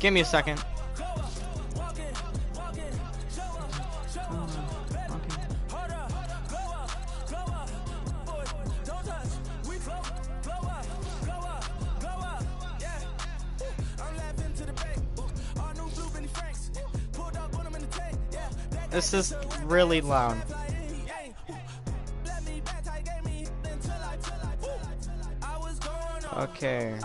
Give me a second. This is really loud. Okay.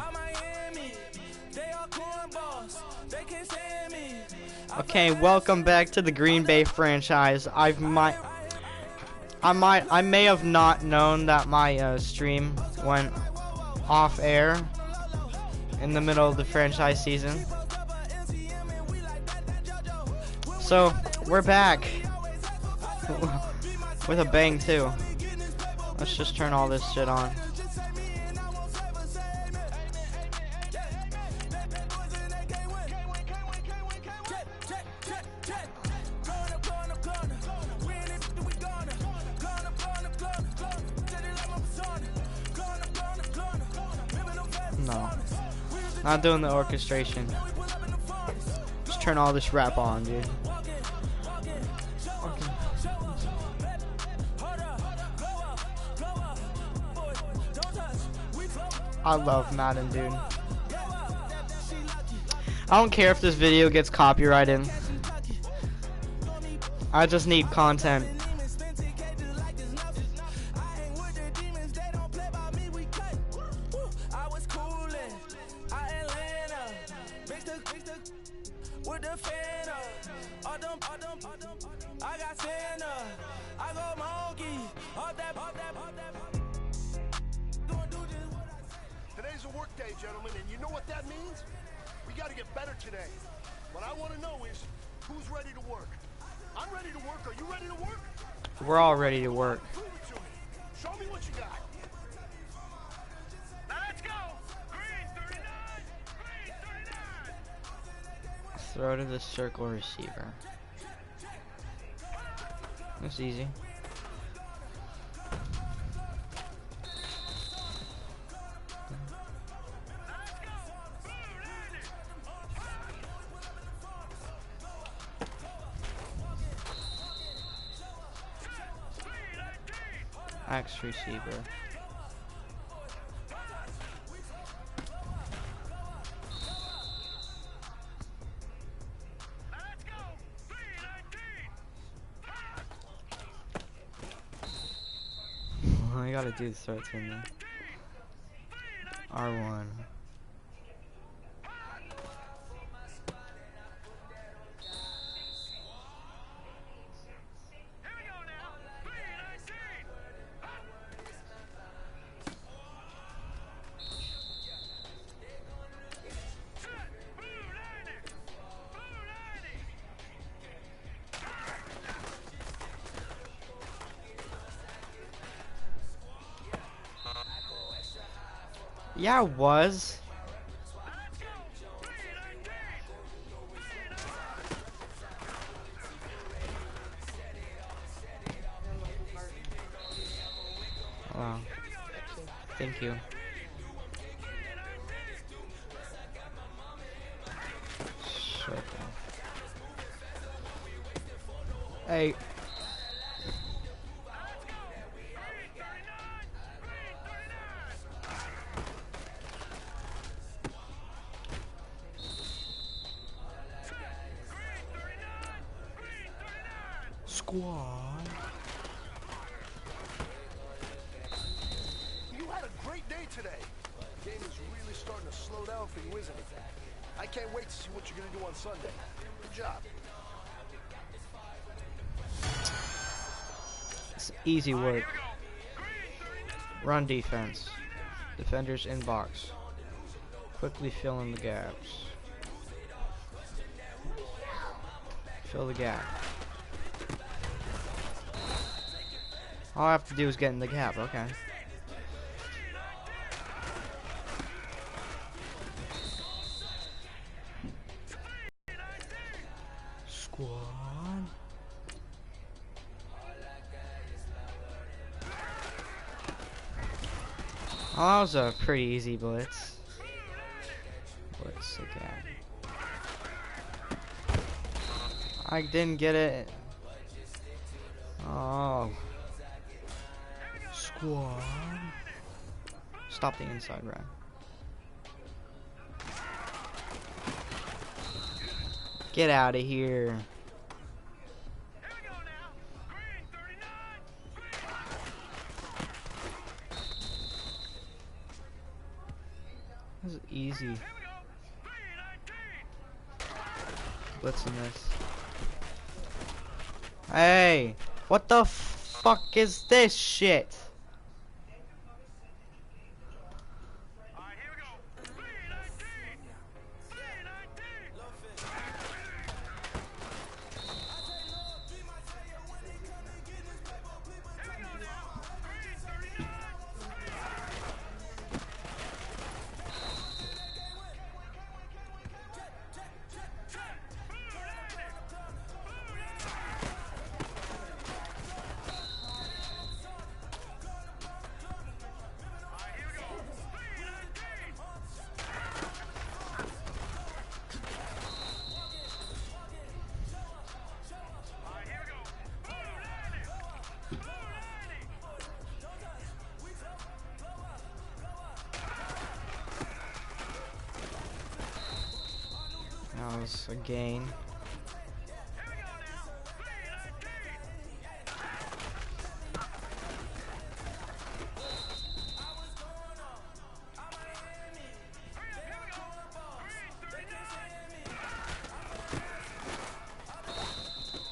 Okay, welcome back to the Greenbay franchise. I may have not known that my stream went off air in the middle of the franchise season. So, we're back with a bang too. Let's just turn all this shit on. No, not doing the orchestration. Just turn all this rap on, dude. I love Madden, dude. I don't care if this video gets copyrighted. I just need content. Today's a work day, gentlemen, and you know what that means? We gotta get better today. What I want to know is, who's ready to work? I'm ready to work. Are you ready to work? We're all ready to work. Prove it to me. Show me what you got. Now let's go. Green 39. Green 39. Throw to the circle receiver. That's easy. X receiver. I gotta do the throw to me. R1. Yeah, it was. Wow. Thank you. Circle. Hey. Squad. You had a great day today. The game is really starting to slow down for you, isn't it? I can't wait to see what you're gonna do on Sunday. Good job. It's easy work. Run defense. Defenders in box. Quickly fill in the gaps. Fill the gap. All I have to do is get in the gap, okay. Squad. Oh, that was a pretty easy blitz. Blitz again. I didn't get it. Oh. Squad. Stop the inside run. Get out of here. This is easy. Blitzing this. Hey! What the fuck is this shit? That was a gain.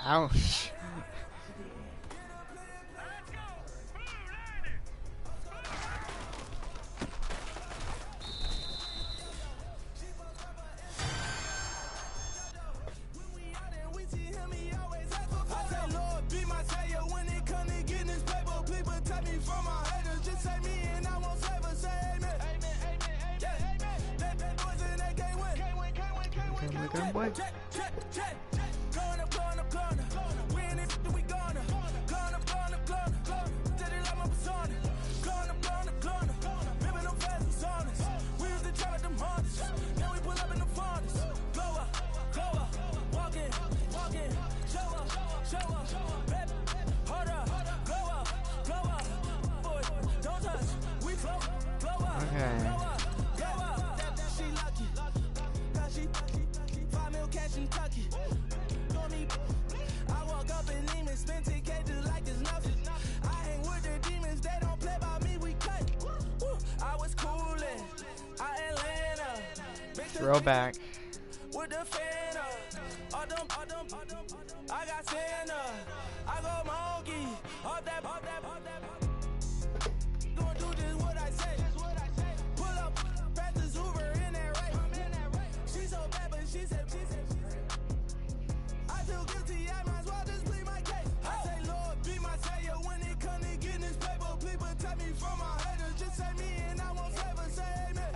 Ouch. Boy. Okay. Throwback. I got Santa. I go monkey. All that. Gonna do just what I say. Pull up, fastest Uber in that race. She's so bad, but she said. I feel guilty. I might as well just plead my case. I say, Lord, be my savior when it comes to getting this paper. Please protect me from my haters. Just say me and I won't ever say amen.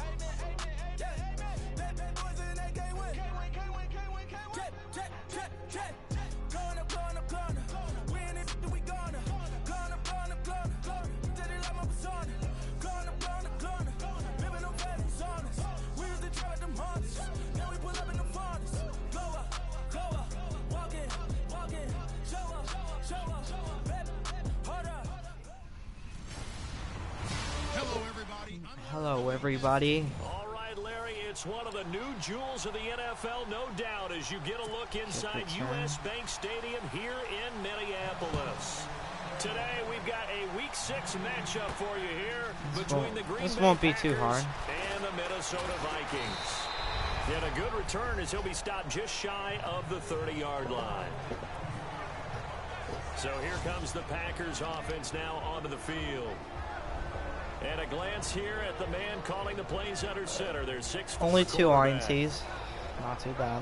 Hello, everybody. All right, Larry, it's one of the new jewels of the NFL, no doubt, as you get a look inside U.S. Bank Stadium here in Minneapolis. Today, we've got a Week 6 matchup for you here between the Greenbay Packers and the Minnesota Vikings. Yet a good return as he'll be stopped just shy of the 30-yard line. So here comes the Packers offense now onto the field. And a glance here at the man calling the plays under center. There's 6. Only 2 INTs. Not too bad.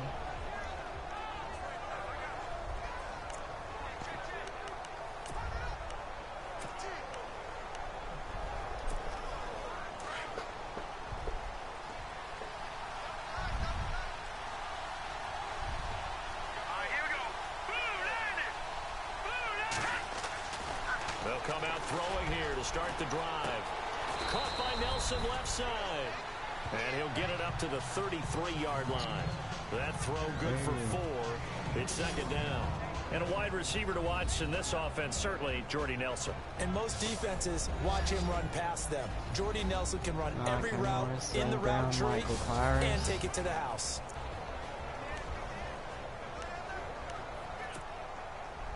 They'll come out throwing here to start the drive. Caught by Nelson left side. And he'll get it up to the 33-yard line. That throw good for 4. It's second down. And a wide receiver to watch in this offense, certainly Jordy Nelson. And most defenses watch him run past them. Jordy Nelson can run every route in the route tree and take it to the house.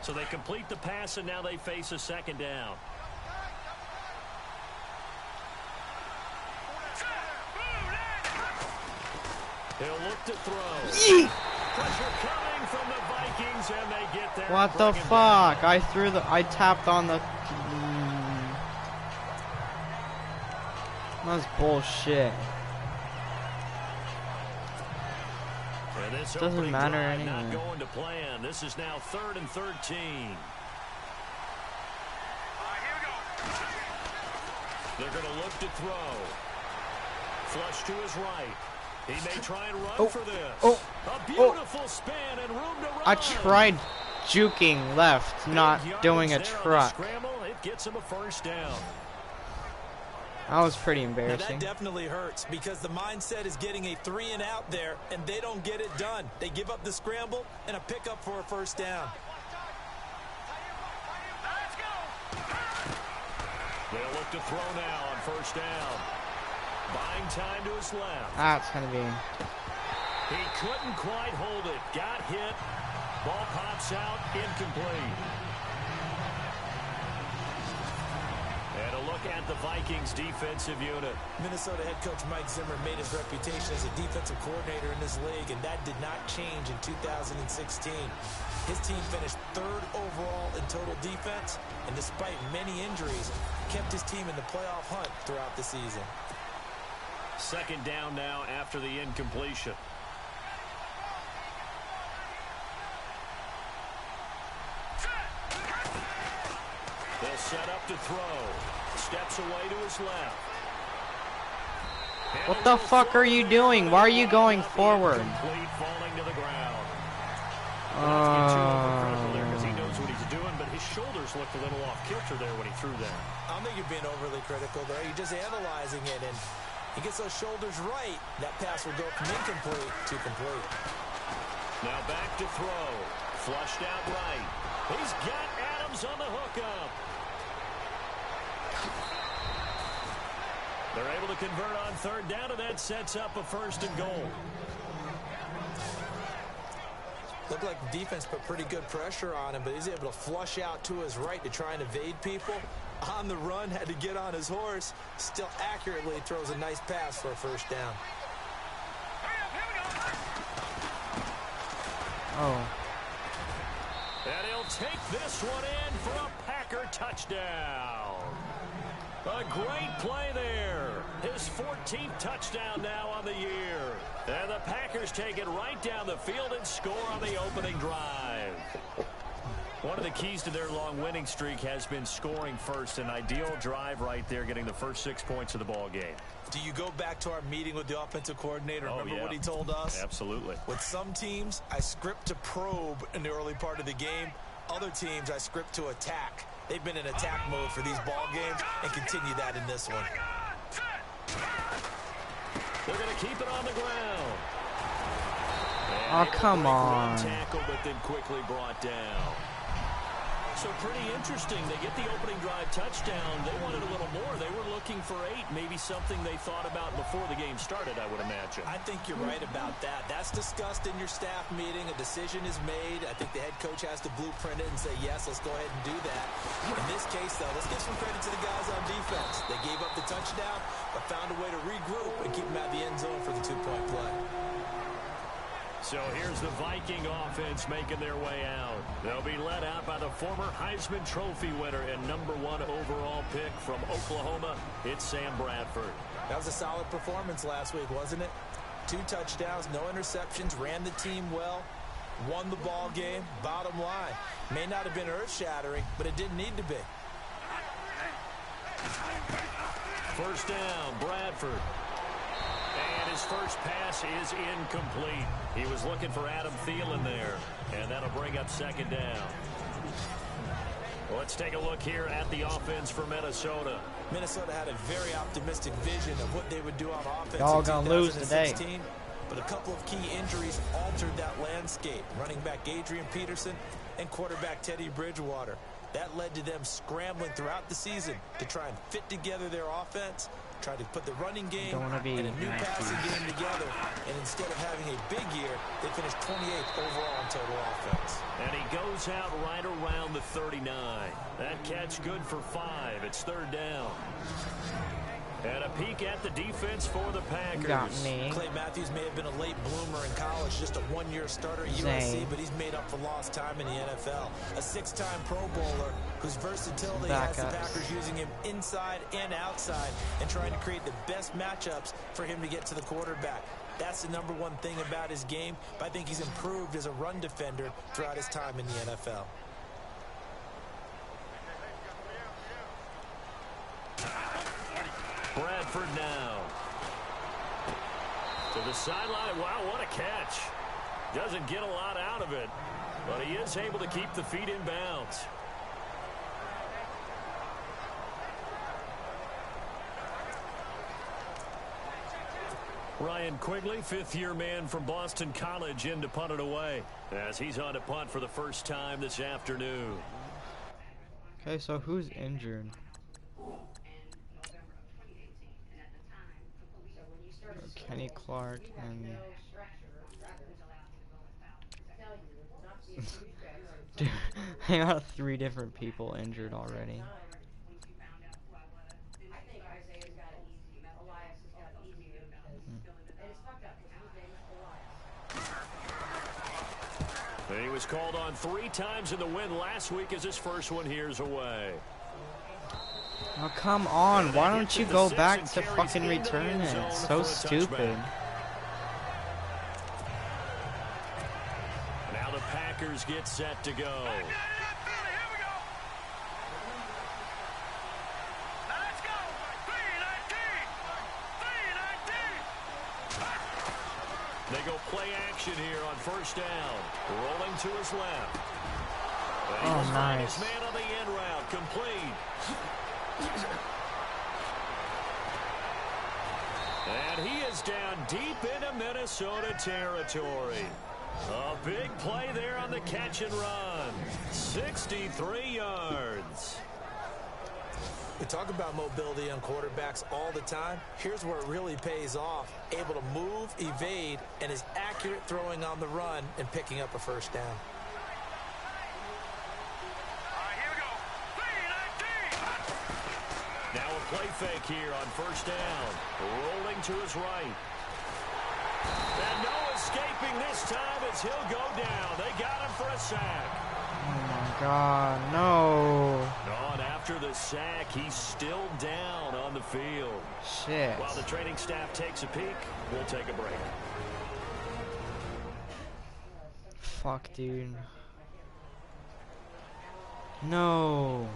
So they complete the pass, and now they face a second down. He'll look to throw. Yeet! Pressure coming from the Vikings, and they get there. What the fuck? I tapped on the... That's bullshit. Doesn't matter anyway. Not going to plan. This is now 3rd and 13. They're going to look to throw. Flush to his right. He may try and run for this. A beautiful spin and room to run. I tried juking left, not doing a truck. It gets him a first down. That was pretty embarrassing. Now that definitely hurts because the mindset is getting a 3-and-out there, and they don't get it done. They give up the scramble and a pickup for a first down. They'll look to throw now on first down. Buying time to his left. That's going to be... He couldn't quite hold it. Got hit. Ball pops out. Incomplete. And a look at the Vikings defensive unit. Minnesota head coach Mike Zimmer made his reputation as a defensive coordinator in this league, and that did not change in 2016. His team finished 3rd overall in total defense, and despite many injuries, kept his team in the playoff hunt throughout the season. Second down now after the incompletion. They'll set up to throw. Steps away to his left. What the fuck are you doing? Why are you going forward? Falling to the ground. Because he knows what he's doing, but his shoulders looked a little off kilter there when he threw that. I don't think you're being overly critical there. You're just analyzing it, and he gets those shoulders right. That pass will go from incomplete to complete. Now back to throw. Flushed out right. He's got Adams on the hookup. They're able to convert on 3rd down, and that sets up a 1st and goal. Looked like the defense put pretty good pressure on him, but he's able to flush out to his right to try and evade people. On the run, had to get on his horse. Still accurately throws a nice pass for a first down. Oh. And he'll take this one in for a Packer touchdown. A great play there. His 14th touchdown now on the year. And the Packers take it right down the field and score on the opening drive. One of the keys to their long winning streak has been scoring first. An ideal drive right there, getting the first 6 points of the ball game. Do you go back to our meeting with the offensive coordinator? Remember what he told us? Absolutely. With some teams, I script to probe in the early part of the game. Other teams, I script to attack. They've been in attack mode for these ball games and continue that in this one. They're going to keep it on the ground. Oh, come on. Tackle, but then quickly brought down. So pretty interesting. They get the opening drive touchdown. They wanted a little more. They were looking for 8, maybe something they thought about before the game started, I would imagine. I think you're right about that. That's discussed in your staff meeting. A decision is made. I think the head coach has to blueprint it and say, yes, let's go ahead and do that. In this case, though, let's give some credit to the guys on defense. They gave up the touchdown, but found a way to regroup and keep them out of the end zone for the 2-point play. So here's the Viking offense making their way out. They'll be led out by the former Heisman Trophy winner and #1 overall pick from Oklahoma. It's Sam Bradford. That was a solid performance last week, wasn't it? 2 touchdowns, no interceptions, ran the team well, won the ball game. Bottom line, may not have been earth-shattering, but it didn't need to be. First down, Bradford. And his first pass is incomplete. He was looking for Adam Thielen there, and that'll bring up second down. Well, let's take a look here at the offense for Minnesota. Minnesota had a very optimistic vision of what they would do on offense. Y'all gonna lose today. But a couple of key injuries altered that landscape. Running back Adrian Peterson and quarterback Teddy Bridgewater. That led to them scrambling throughout the season to try and fit together their offense, try to put the running game and a new passing game together. And instead of having a big year, they finished 28th overall in total offense. And he goes out right around the 39. That catch good for 5. It's 3rd down. And a peek at the defense for the Packers. Got me. Clay Matthews may have been a late bloomer in college, just a one-year starter at USC, but he's made up for lost time in the NFL. A 6-time Pro Bowler whose versatility has the Packers using him inside and outside and trying to create the best matchups for him to get to the quarterback. That's the number one thing about his game, but I think he's improved as a run defender throughout his time in the NFL. Bradford now. To the sideline. Wow, what a catch. Doesn't get a lot out of it, but he is able to keep the feet in bounds. Ryan Quigley, 5th-year man from Boston College, in to punt it away as he's on to punt for the first time this afternoon. Okay, so who's injured? Kenny Clark and dude, I got 3 different people injured already. And he was called on 3 times in the win last week as his first one here's away. Oh, come on. Why don't you go back to fucking return it? It's so stupid. Now the Packers get set to go. They go play action here on 1st down. Rolling to his left. Oh, nice. His man on the end route, complete. And he is down deep into Minnesota territory. A big play there on the catch and run. 63 yards. We talk about mobility on quarterbacks all the time. Here's where it really pays off. Able to move, evade, and is accurate throwing on the run and picking up a 1st down. Now a play fake here on 1st down. Rolling to his right. And no escaping this time as he'll go down. They got him for a sack. Oh my God, no. And after the sack, he's still down on the field. Shit. While the training staff takes a peek, we'll take a break. Fuck, dude. No.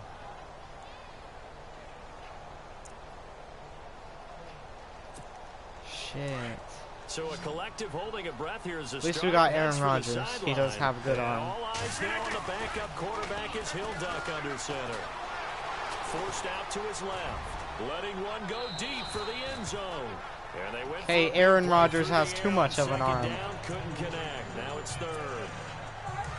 Shit. So a collective holding of breath here as a At least we got Aaron Rodgers. He does have a good arm. All eyes now on the backup quarterback is Hilduck under center. Forced out to his left. Letting one go deep for the end zone. And they went hey, Aaron Rodgers has too much of an arm. Down, couldn't connect. Now it's 3rd.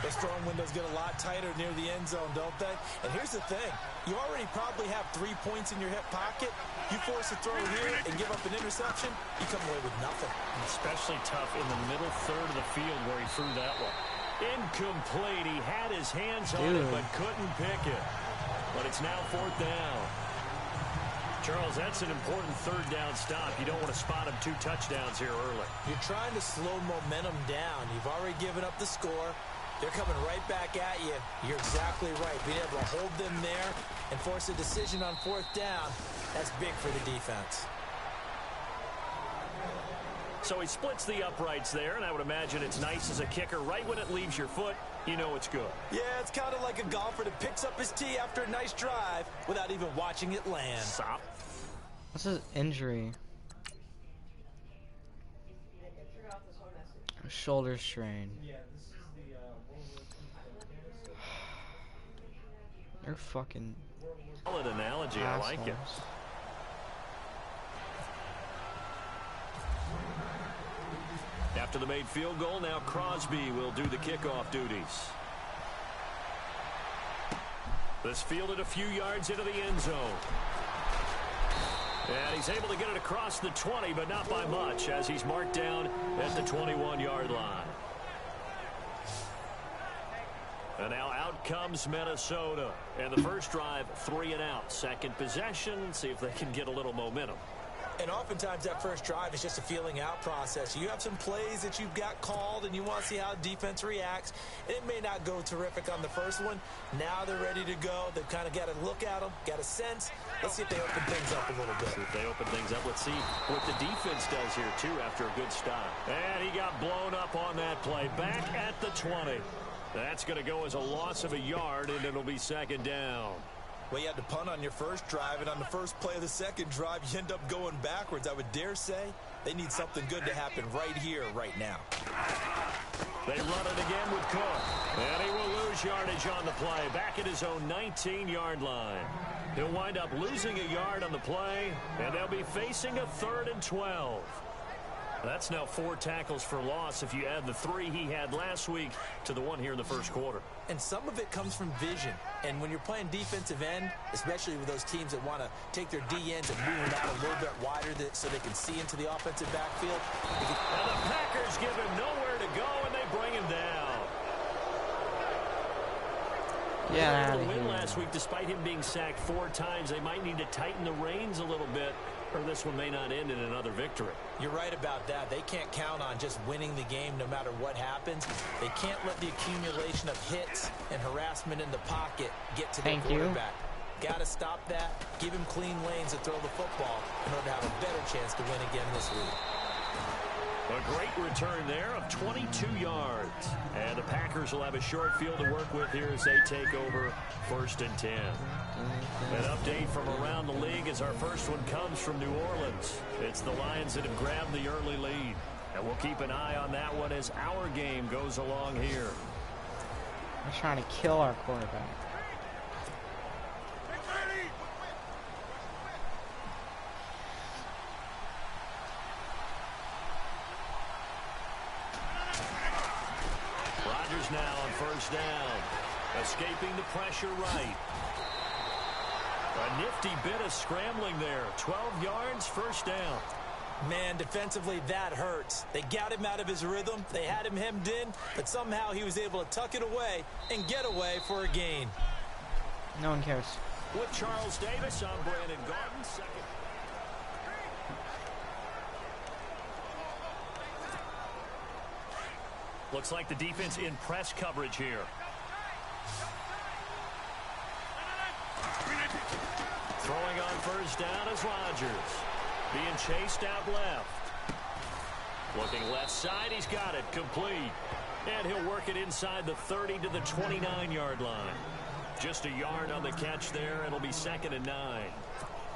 Those throwing windows get a lot tighter near the end zone, don't they? And here's the thing. You already probably have 3 points in your hip pocket. You force a throw here and give up an interception, you come away with nothing. Especially tough in the middle 3rd of the field where he threw that one. Incomplete. He had his hands on it but couldn't pick it. But it's now 4th down. Charles, that's an important 3rd down stop. You don't want to spot him 2 touchdowns here early. You're trying to slow momentum down. You've already given up the score. They're coming right back at you. You're exactly right. Being able to hold them there and force a decision on 4th down, that's big for the defense. So he splits the uprights there, and I would imagine it's nice as a kicker. Right when it leaves your foot, you know it's good. Yeah, it's kind of like a golfer that picks up his tee after a nice drive without even watching it land. Stop. What's his injury? A shoulder strain. They're fucking solid analogy. assholes. I like it. after the made field goal. Now Crosby will do the kickoff duties. This fielded a few yards into the end zone. And he's able to get it across the 20, but not by much, as he's marked down at the 21-yard line. And now out comes Minnesota. And the first drive, 3 and out. Second possession, see if they can get a little momentum. And oftentimes that first drive is just a feeling out process. You have some plays that you've got called and you want to see how defense reacts. And it may not go terrific on the first one. Now they're ready to go. They've kind of got to look at them, got a sense. Let's see if they open things up a little bit. See if they open things up. Let's see what the defense does here, too, after a good stop. And he got blown up on that play. Back at the 20. That's going to go as a loss of a yard, and it'll be second down. Well, you had to punt on your first drive, and on the first play of the second drive, you end up going backwards. I would dare say they need something good to happen right here, right now. They run it again with Cook. And he will lose yardage on the play. Back at his own 19-yard line. He'll wind up losing a yard on the play, and they'll be facing a 3rd and 12. That's now 4 tackles for loss if you add the 3 he had last week to the 1 here in the first quarter. And some of it comes from vision. And when you're playing defensive end, especially with those teams that want to take their D-ends and move them out a little bit wider so they can see into the offensive backfield. And the Packers give him nowhere to go, and they bring him down. Yeah, they were able to win last week despite him being sacked 4 times. They might need to tighten the reins a little bit, or this one may not end in another victory. You're right about that. They can't count on just winning the game no matter what happens. They can't let the accumulation of hits and harassment in the pocket get to the quarterback. Got to stop that. Give him clean lanes to throw the football in order to have a better chance to win again this week. A great return there of 22 yards. And the Packers will have a short field to work with here as they take over 1st and 10. An update from around the league as our first one comes from New Orleans. It's the Lions that have grabbed the early lead. And we'll keep an eye on that one as our game goes along here. They're trying to kill our quarterback. Now on 1st down. Escaping the pressure right. A nifty bit of scrambling there. 12 yards, 1st down. Man, defensively, that hurts. They got him out of his rhythm. They had him hemmed in, but somehow he was able to tuck it away and get away for a gain. No one cares. With Charles Davis, I'm Brandon Garden. Second. Looks like the defense in press coverage here. Throwing on 1st down is Rodgers. Being chased out left. Looking left side, he's got it complete. And he'll work it inside the 30 to the 29-yard line. Just a yard on the catch there. It'll be 2nd and 9.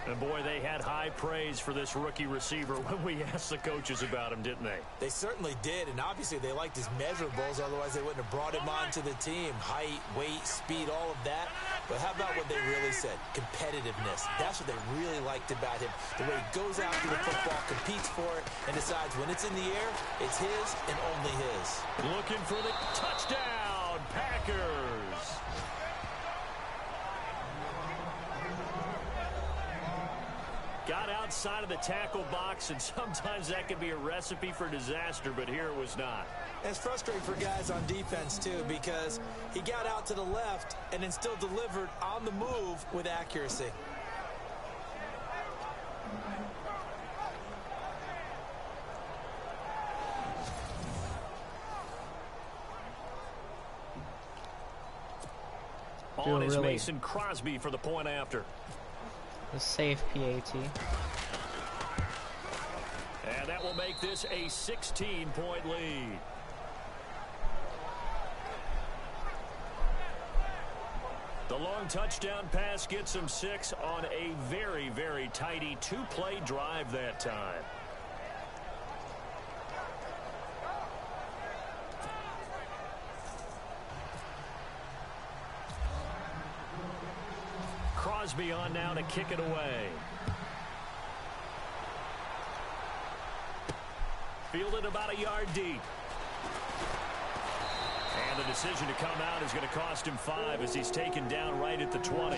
And boy, they had high praise for this rookie receiver when we asked the coaches about him, didn't they? They certainly did, and obviously they liked his measurables, otherwise they wouldn't have brought him onto the team. Height, weight, speed, all of that. But how about what they really said? Competitiveness. That's what they really liked about him. The way he goes after the football, competes for it, and decides when it's in the air, it's his and only his. Looking for the touchdown, Packers. Got outside of the tackle box, and sometimes that can be a recipe for disaster, but here it was not. It's frustrating for guys on defense, too, because he got out to the left and then still delivered on the move with accuracy. On is Mason Crosby for the point after. The safe PAT. And that will make this a 16-point lead. The long touchdown pass gets him 6 on a very, very tidy 2-play drive that time. Crosby on now to kick it away. fielded about a yard deep. And the decision to come out is going to cost him 5 as he's taken down right at the 20.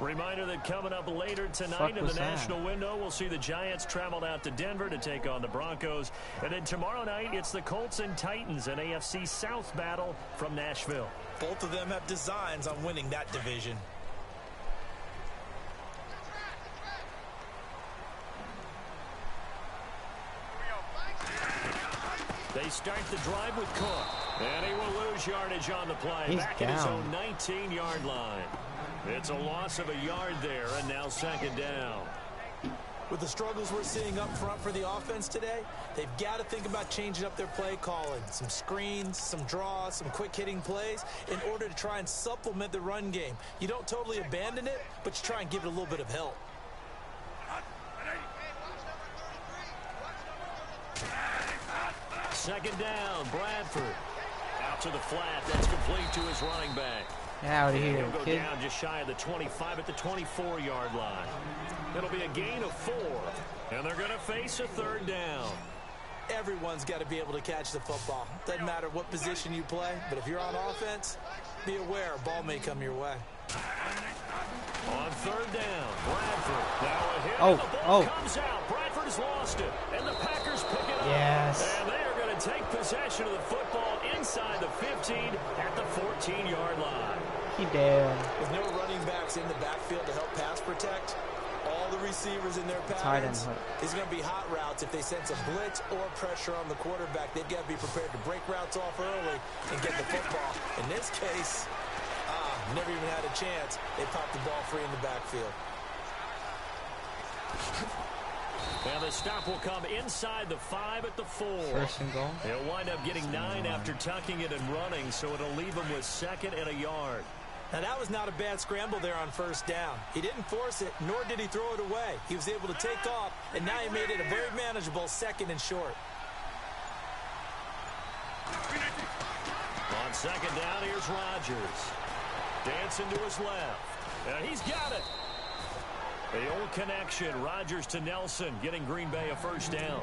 Reminder that coming up later tonight in the national window, we'll see the Giants travel out to Denver to take on the Broncos. And then tomorrow night, it's the Colts and Titans, an AFC South battle from Nashville. Both of them have designs on winning that division. They start the drive with Cook. And he will lose yardage on the play. He's back down. at his own 19-yard line. It's a loss of a yard there, and now second down. With the struggles we're seeing up front for the offense today, they've got to think about changing up their play calling. Some screens, some draws, some quick-hitting plays in order to try and supplement the run game. You don't totally abandon it, but you try and give it a little bit of help. Second down, Bradford. Out to the flat. That's complete to his running back. Out of here, he'll go kid. down just shy of the 25 at the 24-yard line. It'll be a gain of 4, and they're going to face a third down. Everyone's got to be able to catch the football. Doesn't matter what position you play, but if you're on offense, be aware a ball may come your way. On third down, Bradford. Now a hit. Oh, the ball comes out. Bradford has lost it, and the Packers pick it up. Yes. And they are going to take possession of the football inside the 15 at the 14-yard line. He did. With no running backs in the backfield to help pass protect, all the receivers in their patterns, it's going to be hot routes if they sense a blitz or pressure on the quarterback. They've got to be prepared to break routes off early and get the football. In this case, never even had a chance. They popped the ball free in the backfield. And the stop will come inside the 5 at the 4. First and goal. He'll wind up getting 9 after tucking it and running, so it'll leave him with second and a yard. Now, that was not a bad scramble there on first down. He didn't force it, nor did he throw it away. He was able to take off, and now he made it a very manageable second and short. On second down, here's Rodgers. Dancing to his left. And he's got it. The old connection, Rodgers to Nelson, getting Green Bay a first down.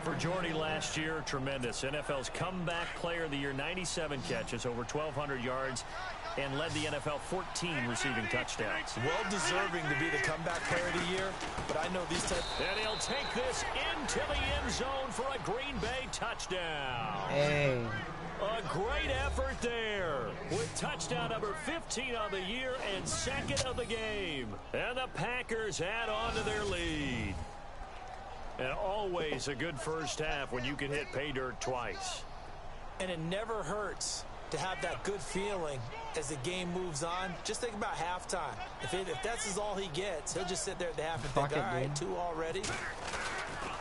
For Jordy last year, tremendous. NFL's comeback player of the year, 97 catches, over 1,200 yards, and led the NFL 14 receiving touchdowns. Well deserving to be the comeback player of the year, but I know these types. And he'll take this into the end zone for a Green Bay touchdown. Hey. A great effort there with touchdown number 15 on the year and second of the game. And the Packers add on to their lead. And always a good first half when you can hit pay dirt twice. And it never hurts to have that good feeling as the game moves on. Just think about halftime. If that's all he gets, he'll just sit there at the half and think, all right, 2 already.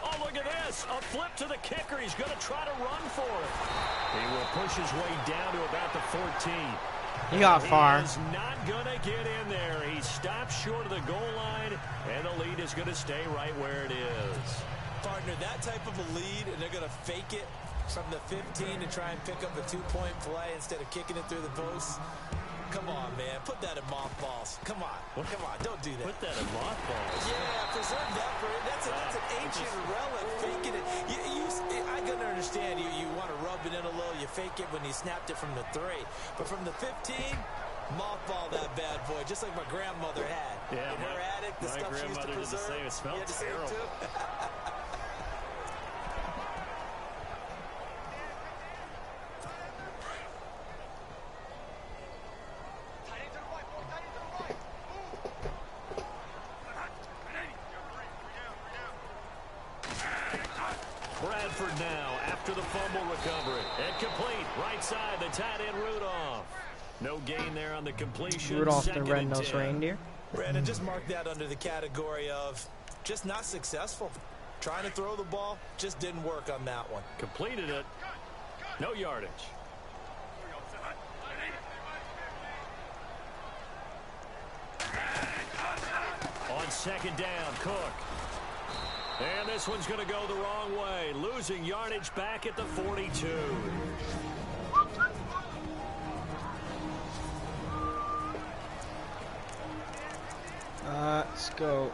Oh, look at this. A flip to the kicker. He's going to try to run for it. He will push his way down to about the 14. He got far. He's not going to get in there. He stops short of the goal line, and the lead is going to stay right where it is. Partner, that type of a lead, and they're going to fake it from the 15 to try and pick up a 2-point play instead of kicking it through the posts. Come on, man. Put that in mothballs. Come on. Come on. Don't do that. Put that in mothballs. Yeah, preserve that for it. That's an ancient relic. Faking it. I can understand you want to rub it in a little. You fake it when you snapped it from the 3. But from the 15, mothball that bad boy, just like my grandmother had. Yeah, in her attic, the stuff she used to preserve. Did the same. It smelled terrible. Bradford now after the fumble recovery. And complete. Right side, the tight end Rudolph. No gain there on the completion. Rudolph the red-nosed reindeer. Brandon, just mark that under the category of just not successful. Trying to throw the ball, just didn't work on that one. Completed it. No yardage. On second down, Cook. And this one's going to go the wrong way. Losing yardage back at the 42. Let's go.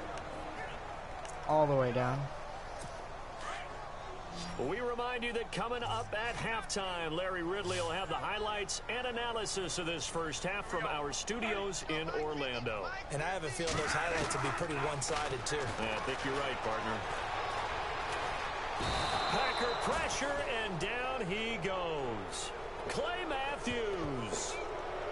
all the way down. We remind you that coming up at halftime, Larry Ridley will have the highlights and analysis of this first half from our studios in Orlando. And I have a feeling those highlights will be pretty one-sided, too. Yeah, I think you're right, partner. Packer pressure, and down he goes. Clay Matthews.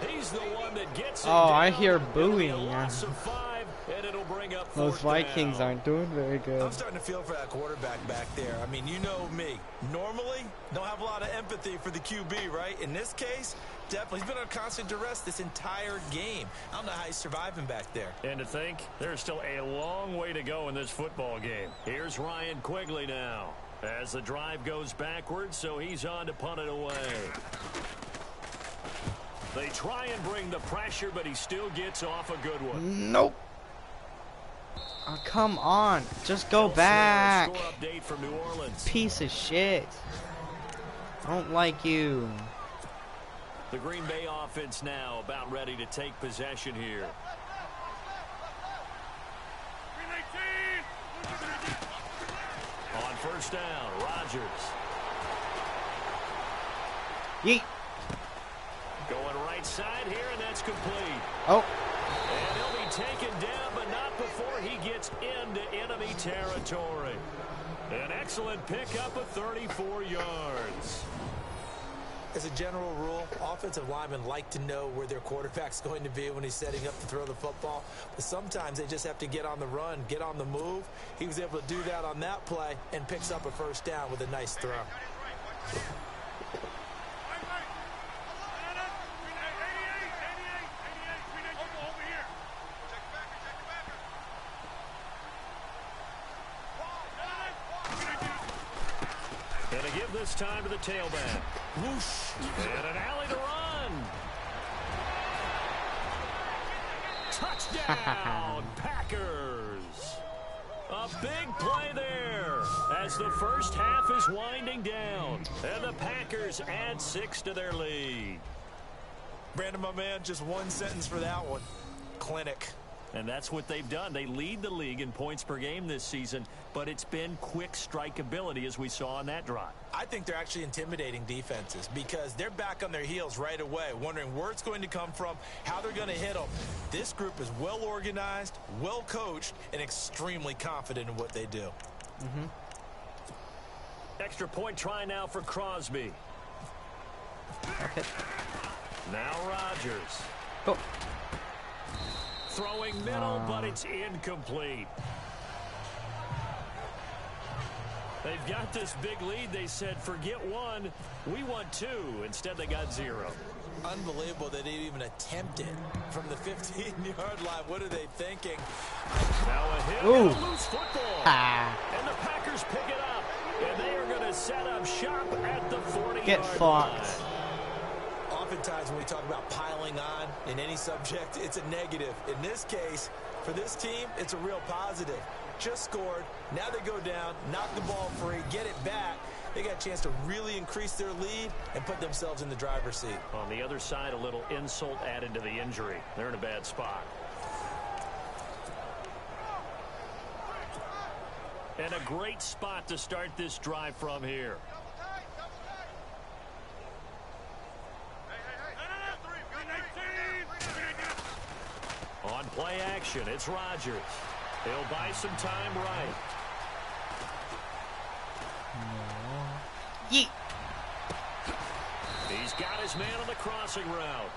He's the one that gets it down. I hear booing. Loss of 5, and it'll bring up Those Vikings down. aren't doing very good. I'm starting to feel for that quarterback back there. I mean, you know me. Normally, don't have a lot of empathy for the QB, right? In this case, definitely. He's been under constant duress this entire game. I don't know how he's surviving back there. And to think, there's still a long way to go in this football game. Here's Ryan Quigley now. As the drive goes backwards, so he's on to punt it away. They try and bring the pressure, but he still gets off a good one. Nope. Oh, come on. Just go back. Score update from New Orleans. Piece of shit. I don't like you. The Green Bay offense now about ready to take possession here. On first down, Rodgers. Yeet. Going right side here, and that's complete. Oh. And he'll be taken down, but not before he gets into enemy territory. An excellent pickup of 34 yards. As a general rule, offensive linemen like to know where their quarterback's going to be when he's setting up to throw the football. But sometimes they just have to get on the run, get on the move. He was able to do that on that play and picks up a first down with a nice throw. And to give this time to the tailback. Whoosh. And an alley to run. Touchdown, Packers. A big play there as the first half is winding down. And the Packers add 6 to their lead. Brandon, my man, just one sentence for that one. Clinic. And that's what they've done. They lead the league in points per game this season, but it's been quick strikeability as we saw on that drive. I think they're actually intimidating defenses because they're back on their heels right away, wondering where it's going to come from, how they're going to hit them. This group is well organized, well coached, and extremely confident in what they do. Extra point try now for Crosby. Okay. Now Rodgers. Go. Throwing middle, but it's incomplete. They've got this big lead. They said, forget 1, we want 2. Instead, they got 0. Unbelievable that they even attempted from the 15-yard line. What are they thinking? Now a hit, Ooh. and a loose football. And the Packers pick it up, and they are going to set up shop at the 40-yard line. Get fucked. Oftentimes when we talk about piling on in any subject, it's a negative. In this case, for this team, it's a real positive. Just scored. Now they go down, knock the ball free, get it back. They got a chance to really increase their lead and put themselves in the driver's seat. On the other side, a little insult added to the injury. They're in a bad spot. And a great spot to start this drive from here. On play action, it's Rodgers. He'll buy some time right. Yeet. He's got his man on the crossing route.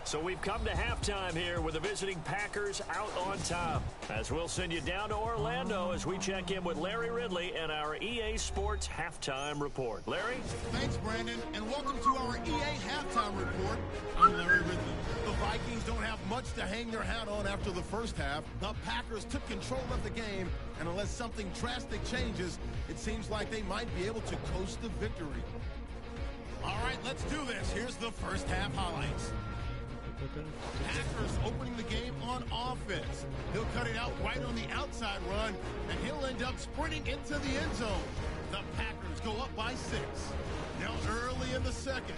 So we've come to halftime here with the visiting Packers out on top. As we'll send you down to Orlando as we check in with Larry Ridley and our EA Sports Halftime Report. Larry? Thanks, Brandon, and welcome to our EA Halftime Report. I'm Larry Ridley. The Vikings don't have much to hang their hat on after the first half. The Packers took control of the game, and unless something drastic changes, it seems like they might be able to coast to victory. All right, let's do this. Here's the first half highlights. Packers opening the game on offense. He'll cut it out right on the outside run, and he'll end up sprinting into the end zone. The Packers go up by 6. Now early in the second,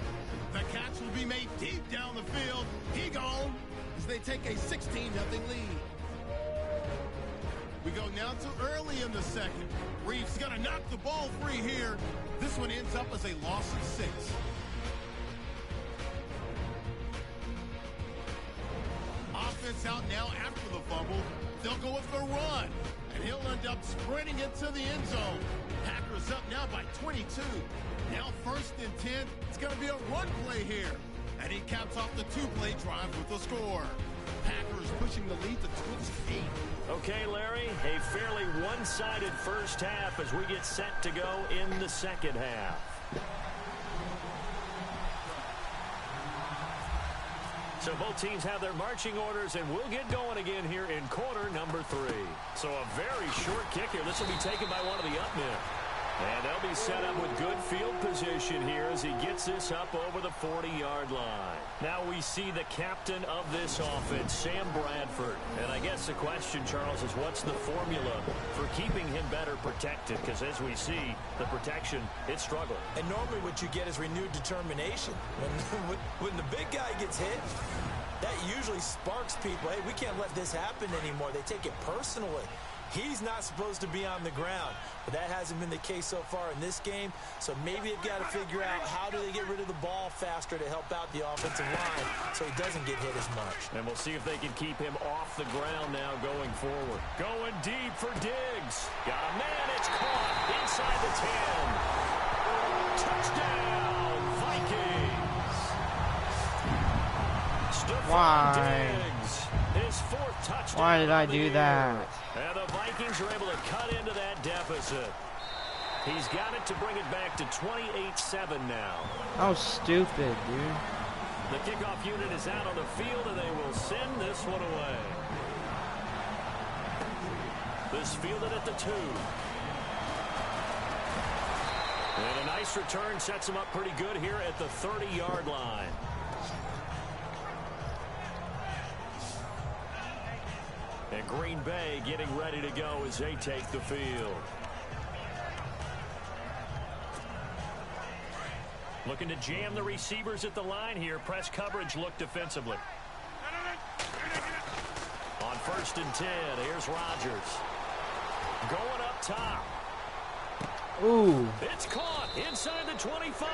The catch will be made deep down the field. He gone as they take a 16-0 lead. We go now to early in the second. Reeves gonna knock the ball free here. This one ends up as a loss of 6. Offense out now after the fumble. They'll go with the run, and he'll end up sprinting into the end zone. Packers up now by 22. Now 1st and 10. It's going to be a run play here. And he caps off the 2-play drive with a score. Packers pushing the lead to 28. Okay, Larry, a fairly one-sided first half as we get set to go in the second half. So both teams have their marching orders, and we'll get going again here in quarter number 3. So a very short kick here. This will be taken by one of the up men. And they'll be set up with good field position here as he gets this up over the 40-yard line. Now we see the captain of this offense, Sam Bradford. And I guess the question, Charles, is what's the formula for keeping him better protected? Because as we see, the protection, it struggled. And normally what you get is renewed determination. When the big guy gets hit, that usually sparks people. Hey, we can't let this happen anymore. They take it personally. He's not supposed to be on the ground, but that hasn't been the case so far in this game. So maybe they've got to figure out how do they get rid of the ball faster to help out the offensive line so he doesn't get hit as much. And we'll see if they can keep him off the ground now going forward. Going deep for Diggs. Got a man. It's caught inside the 10. Touchdown, Vikings. Stephon Diggs. His 4th touchdown. Why did I do that? And the Vikings are able to cut into that deficit. He's got it to bring it back to 28-7 now. How stupid, dude. The kickoff unit is out on the field, and they will send this one away. This fielded at the 2. And a nice return sets him up pretty good here at the 30-yard line. And Green Bay getting ready to go as they take the field. Looking to jam the receivers at the line here. Press coverage look defensively. On 1st and 10, here's Rodgers. Going up top. Ooh. It's caught inside the 25.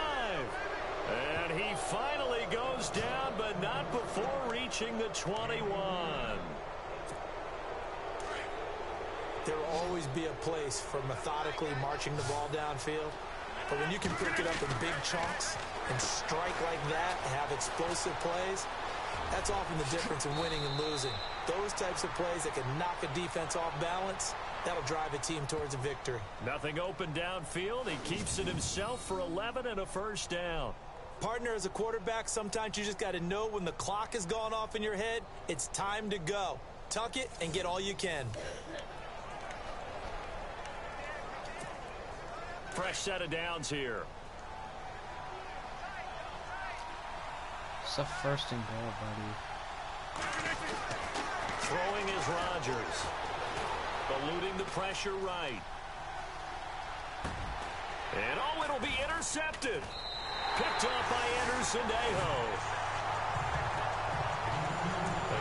And he finally goes down, but not before reaching the 21. There will always be a place for methodically marching the ball downfield. But when you can pick it up in big chunks and strike like that and have explosive plays, that's often the difference in winning and losing. Those types of plays that can knock a defense off balance, that'll drive a team towards a victory. Nothing open downfield. He keeps it himself for 11 and a first down. Partner, as a quarterback, sometimes you just got to know when the clock has gone off in your head, it's time to go. Tuck it and get all you can. Fresh set of downs here. It's a 1st and goal, buddy. Throwing is Rodgers. Eluding the pressure right. And oh, it'll be intercepted. Picked up by Anderson-Dejo.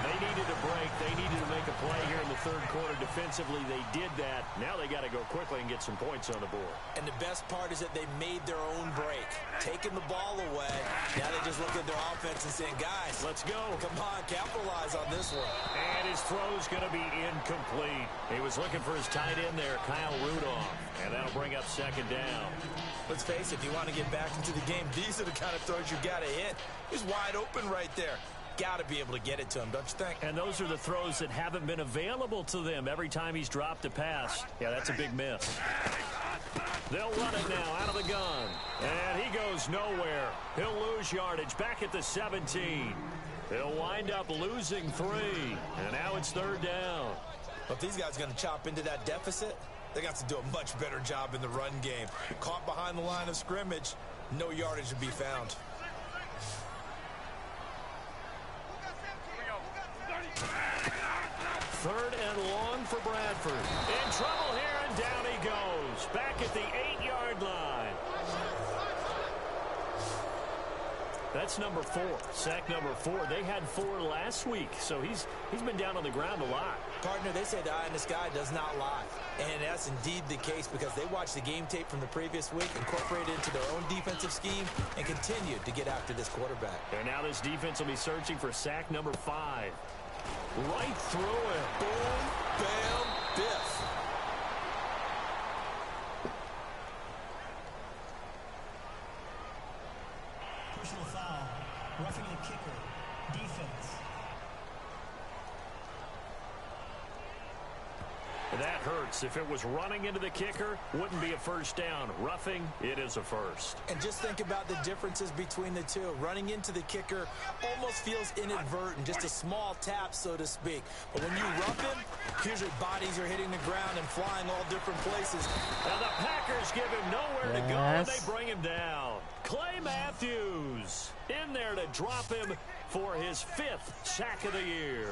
They needed a break. They needed to make a play here in the 3rd quarter. Defensively, they did that. Now they got to go quickly and get some points on the board. And the best part is that they made their own break. Taking the ball away. Now they just look at their offense and saying, guys, let's go. Come on, capitalize on this one. And his throw's going to be incomplete. He was looking for his tight end there, Kyle Rudolph. And that'll bring up 2nd down. Let's face it, if you want to get back into the game, these are the kind of throws you got to hit. He's wide open right there. Got to be able to get it to him, don't you think? And those are the throws that haven't been available to them every time he's dropped a pass. Yeah, that's a big miss. They'll run it now out of the gun. And he goes nowhere. He'll lose yardage back at the 17. He'll wind up losing 3. And now it's 3rd down. But if these guys are going to chop into that deficit, they got to do a much better job in the run game. Caught behind the line of scrimmage, no yardage to be found. Third and long for Bradford. In trouble here, and down he goes. Back at the 8-yard line. That's number 4. Sack number 4. They had 4 last week, so he's been down on the ground a lot. Partner, they say the eye in the sky does not lie. And that's indeed the case because they watched the game tape from the previous week, incorporated it into their own defensive scheme, and continued to get after this quarterback. And now this defense will be searching for sack number 5. Right through it. Boom, bam, biff. Personal foul. Roughing the kicker. Defense. That hurts. If it was running into the kicker, wouldn't be a first down. Roughing, it is a first. And just think about the differences between the two. Running into the kicker almost feels inadvertent, just a small tap, so to speak. But when you rough him, here's your bodies are hitting the ground and flying all different places. And the Packers give him nowhere to go, and they bring him down. Clay Matthews in there to drop him for his 5th sack of the year.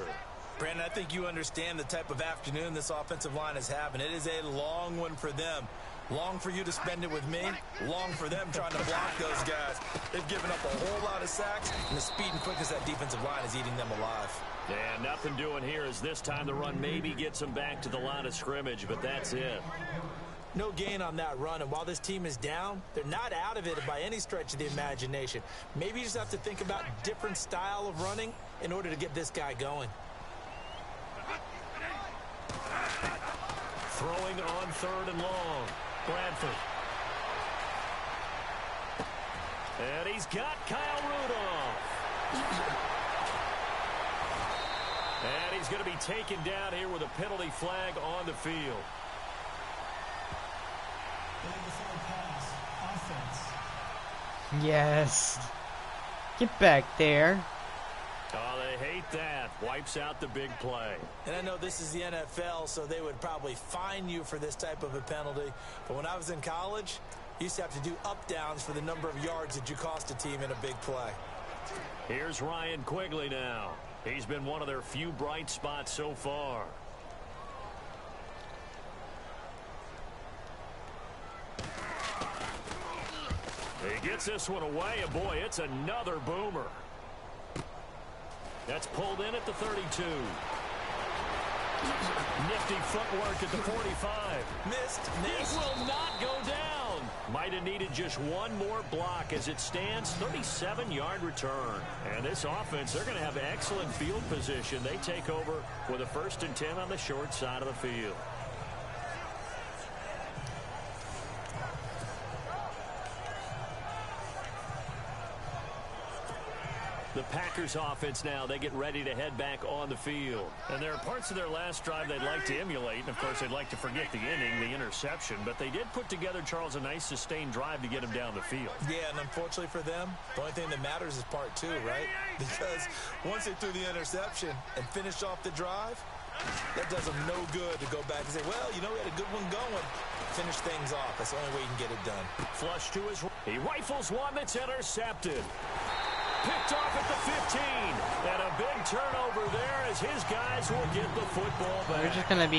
Brandon, I think you understand the type of afternoon this offensive line is having. It is a long one for them. Long for you to spend it with me. Long for them trying to block those guys. They've given up a whole lot of sacks, and the speed and quickness of that defensive line is eating them alive. And nothing doing here as this time the run maybe gets them back to the line of scrimmage, but that's it. No gain on that run, and while this team is down, they're not out of it by any stretch of the imagination. Maybe you just have to think about different style of running in order to get this guy going. Throwing on 3rd and long. Bradford. And he's got Kyle Rudolph. And he's going to be taken down here with a penalty flag on the field. Yes. Get back there. Oh, they hate that. Wipes out the big play. And I know this is the NFL, so they would probably fine you for this type of a penalty. But when I was in college, you used to have to do up-downs for the number of yards that you cost a team in a big play. Here's Ryan Quigley now. He's been one of their few bright spots so far. He gets this one away, and boy, it's another boomer. That's pulled in at the 32. Nifty footwork at the 45. Missed. He will not go down. Might have needed just one more block. As it stands, 37-yard return. And this offense, they're going to have excellent field position. They take over with a 1st and 10 on the short side of the field. The Packers offense now, they get ready to head back on the field. And there are parts of their last drive they'd like to emulate. And, of course, they'd like to forget the inning, the interception. But they did put together, Charles, a nice sustained drive to get him down the field. Yeah, and unfortunately for them, the only thing that matters is part 2, right? Because once they threw the interception and finished off the drive, that does them no good to go back and say, well, you know, we had a good one going. Finish things off. That's the only way you can get it done. Flush to his right. He rifles one that's intercepted. Picked off at the 15. And a big turnover there as his guys will get the football back. We're just going to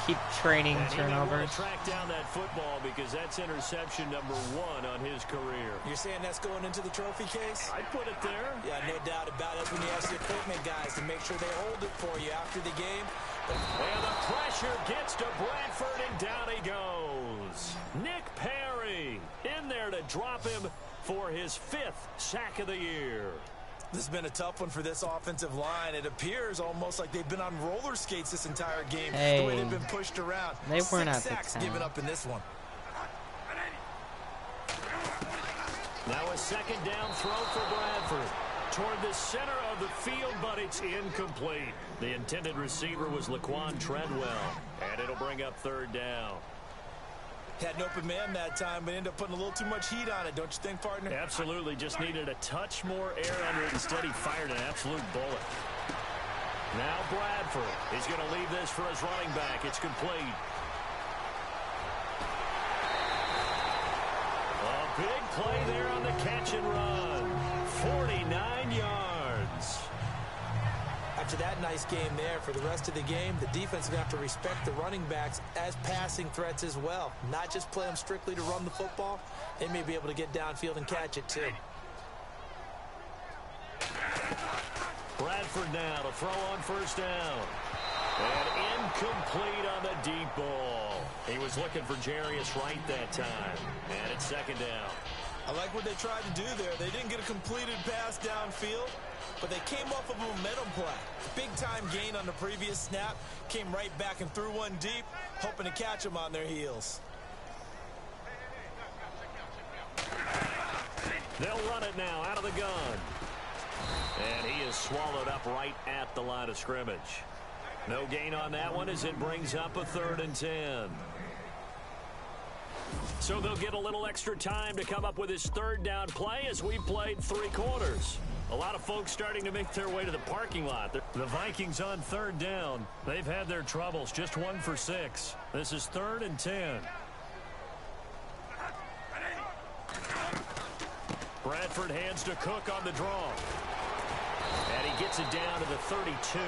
keep trading turnovers. Track down that football because that's interception number 1 on his career. You're saying that's going into the trophy case? I'd put it there. Yeah, no doubt about it. When you ask the equipment guys to make sure they hold it for you after the game. And the pressure gets to Bradford, and down he goes. Nick Perry in there to drop him for his 5th sack of the year. This has been a tough one for this offensive line. It appears almost like they've been on roller skates this entire game. Hey, the way they've been pushed around. They weren't 6 sacks given up in this one. Now a 2nd down throw for Bradford. Toward the center of the field, but it's incomplete. The intended receiver was Laquan Treadwell, and it'll bring up 3rd down. Had an open man that time, but ended up putting a little too much heat on it, don't you think, partner? Absolutely. Just needed a touch more air under it. Instead, he fired an absolute bullet. Now Bradford is going to leave this for his running back. It's complete. A big play there on the catch and run. 49 yards. After that nice game there, for the rest of the game, the defense is going to have to respect the running backs as passing threats as well. Not just play them strictly to run the football. They may be able to get downfield and catch it too. Bradford now to throw on first down. And incomplete on the deep ball. He was looking for Jarius Wright that time. And it's second down. I like what they tried to do there. They didn't get a completed pass downfield, but they came off of a momentum play. Big-time gain on the previous snap. Came right back and threw one deep, hoping to catch them on their heels. They'll run it now out of the gun. And he is swallowed up right at the line of scrimmage. No gain on that one as it brings up a 3rd and 10. So they'll get a little extra time to come up with his 3rd down play as we played 3 quarters. A lot of folks starting to make their way to the parking lot. The Vikings on 3rd down. They've had their troubles, just 1 for 6. This is 3rd and 10. Bradford hands to Cook on the draw. And he gets it down to the 32.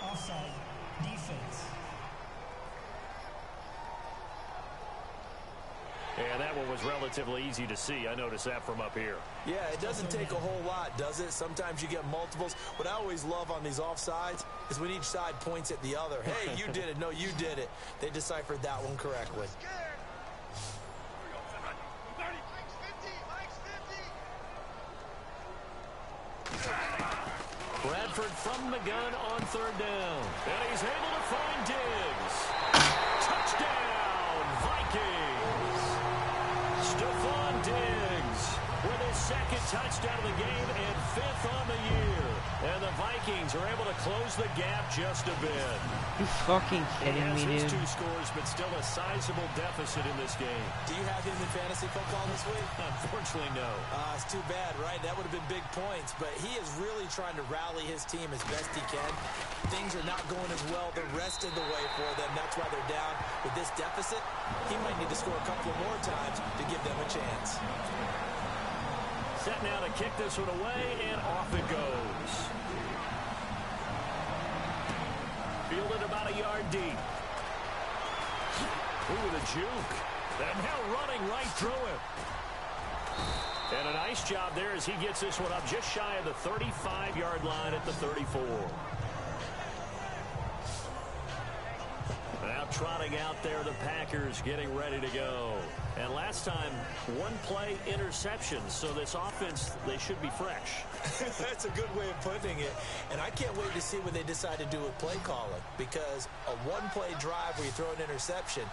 Offside. Defense. And that one was relatively easy to see. I noticed that from up here. Yeah, it doesn't take a whole lot, does it? Sometimes you get multiples. What I always love on these offsides is when each side points at the other. Hey, you did it. No, you did it. They deciphered that one correctly. Bradford from the gun on 3rd down. And he's able to find Diggs. Touchdown, Vikings. Stephon Diggs with his 2nd touchdown of the game and 5th on the year. And the Vikings are able to close the gap just a bit. You fucking kidding me, He has dude? his 2 scores, but still a sizable deficit in this game. Do you have him in fantasy football this week? Unfortunately, no. It's too bad, right? That would have been big points, but he is really trying to rally his team as best he can. Things are not going as well the rest of the way for them. That's why they're down with this deficit. He might need to score a couple more times to give them a chance. Set now to kick this one away, and off it goes. Fielded about a yard deep. Ooh, the juke. And now running right through him. And a nice job there as he gets this one up just shy of the 35-yard line at the 34. Now trotting out there, the Packers getting ready to go. And last time, 1-play interception. So this offense, they should be fresh. That's a good way of putting it. And I can't wait to see what they decide to do with play calling. Because a 1-play drive where you throw an interception,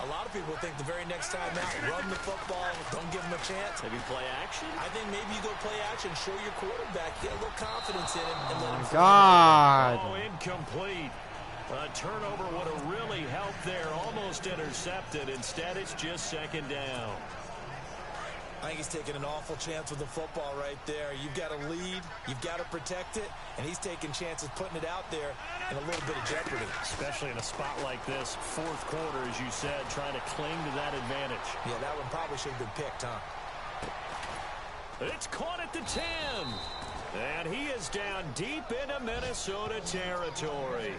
a lot of people think the very next time out, run the football, don't give them a chance. Maybe play action? I think maybe you go play action, show your quarterback, get a little confidence in him, and let him. God. Oh, incomplete. A turnover would have really helped there. Almost intercepted. Instead, it's just 2nd down. I think he's taking an awful chance with the football right there. You've got a lead. You've got to protect it. And he's taking chances putting it out there in a little bit of jeopardy. Especially in a spot like this, 4th quarter, as you said, trying to cling to that advantage. Yeah, that one probably should have been picked, huh? It's caught at the 10. And he is down deep into Minnesota territory.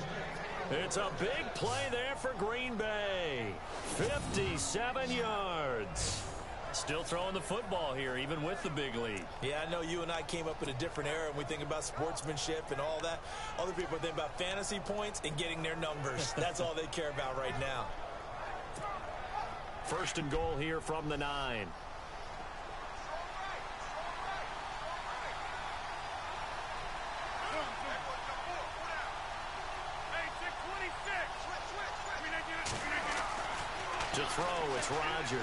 It's a big play there for Green Bay. 57 yards. Still throwing the football here, even with the big lead. Yeah, I know you and I came up in a different era, and we think about sportsmanship and all that. Other people think about fantasy points and getting their numbers. That's all they care about right now. 1st and goal here from the 9. To throw, it's Rodgers.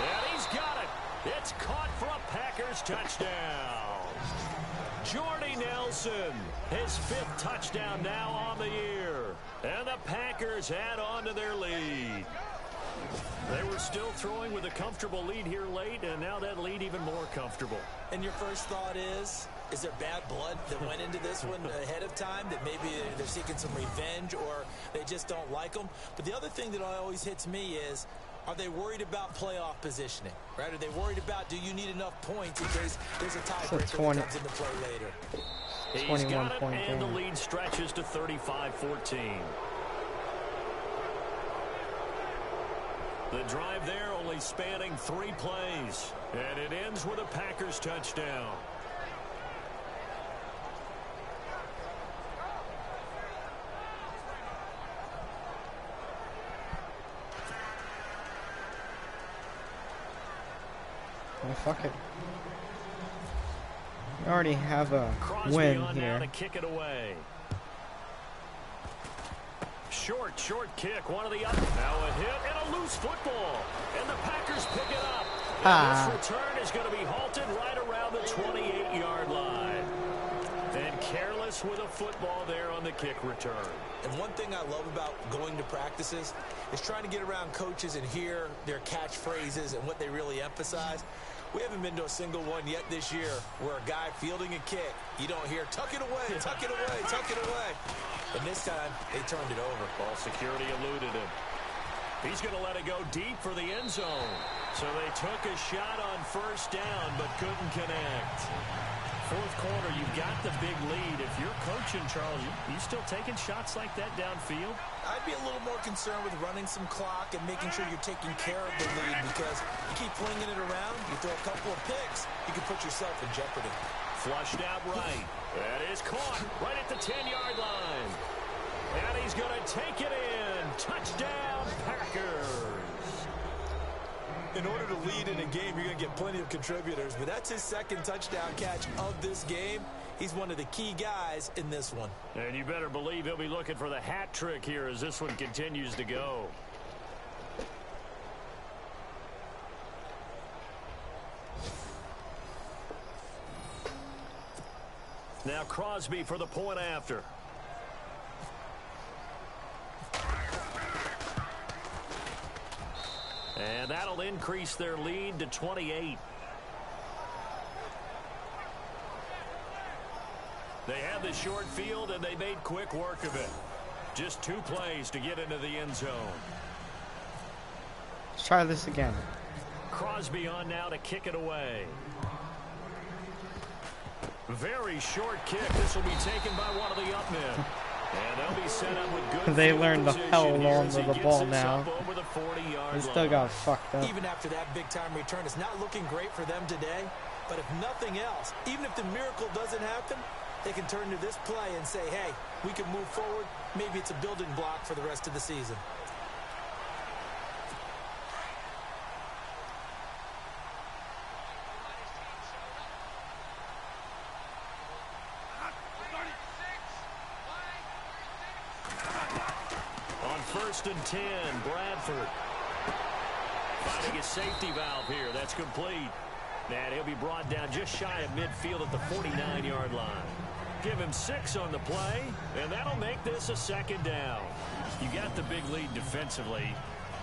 And he's got it. It's caught for a Packers touchdown. Jordy Nelson, his 5th touchdown now on the year. And the Packers add on to their lead. They were still throwing with a comfortable lead here late, and now that lead even more comfortable. And your first thought is there bad blood that went into this one ahead of time, that maybe they're seeking some revenge or they just don't like them? But the other thing that always hits me is, are they worried about playoff positioning? Right? Are they worried about, do you need enough points in case there's a tiebreaker that comes into play later? He's got it, and the lead stretches to 35-14. The drive there only spanning 3 plays. And it ends with a Packers touchdown. Oh, fuck it. We already have a win here. Now to kick it away. Short kick. One of the up. Now a hit and a loose football. And the Packers pick it up. And this return is going to be halted right around the 28-yard line. And careless with a football there on the kick return. And one thing I love about going to practices is trying to get around coaches and hear their catchphrases and what they really emphasize. We haven't been to a single one yet this year where a guy fielding a kick, you don't hear, tuck it away, tuck it away, tuck it away. And this time, they turned it over. Ball security eluded him. He's going to let it go deep for the end zone. So they took a shot on first down, but couldn't connect. Fourth quarter, you've got the big lead. If you're coaching, Charles, you still taking shots like that downfield? I'd be a little more concerned with running some clock and making sure you're taking care of the lead, because you keep flinging it around, you throw a couple of picks, you can put yourself in jeopardy. Flushed out right. That is caught right at the 10-yard line. And he's going to take it in. Touchdown, Packers. In order to lead in a game, you're going to get plenty of contributors, but that's his second touchdown catch of this game. He's one of the key guys in this one. And you better believe he'll be looking for the hat trick here as this one continues to go. Now Crosby for the point after. And that'll increase their lead to 28. They had the short field, and they made quick work of it. Just 2 plays to get into the end zone. Let's try this again. Crosby on now to kick it away. Very short kick. This will be taken by one of the up men. And they'll be set up with good. They learned the hell on to the ball now. The they still got fucked up. Even after that big-time return, it's not looking great for them today. But if nothing else, even if the miracle doesn't happen, they can turn to this play and say, hey, we can move forward. Maybe it's a building block for the rest of the season. First and 10, Bradford. Finding a safety valve here. That's complete. And he'll be brought down just shy of midfield at the 49-yard line. Give him 6 on the play, and that'll make this a second down. You got the big lead defensively.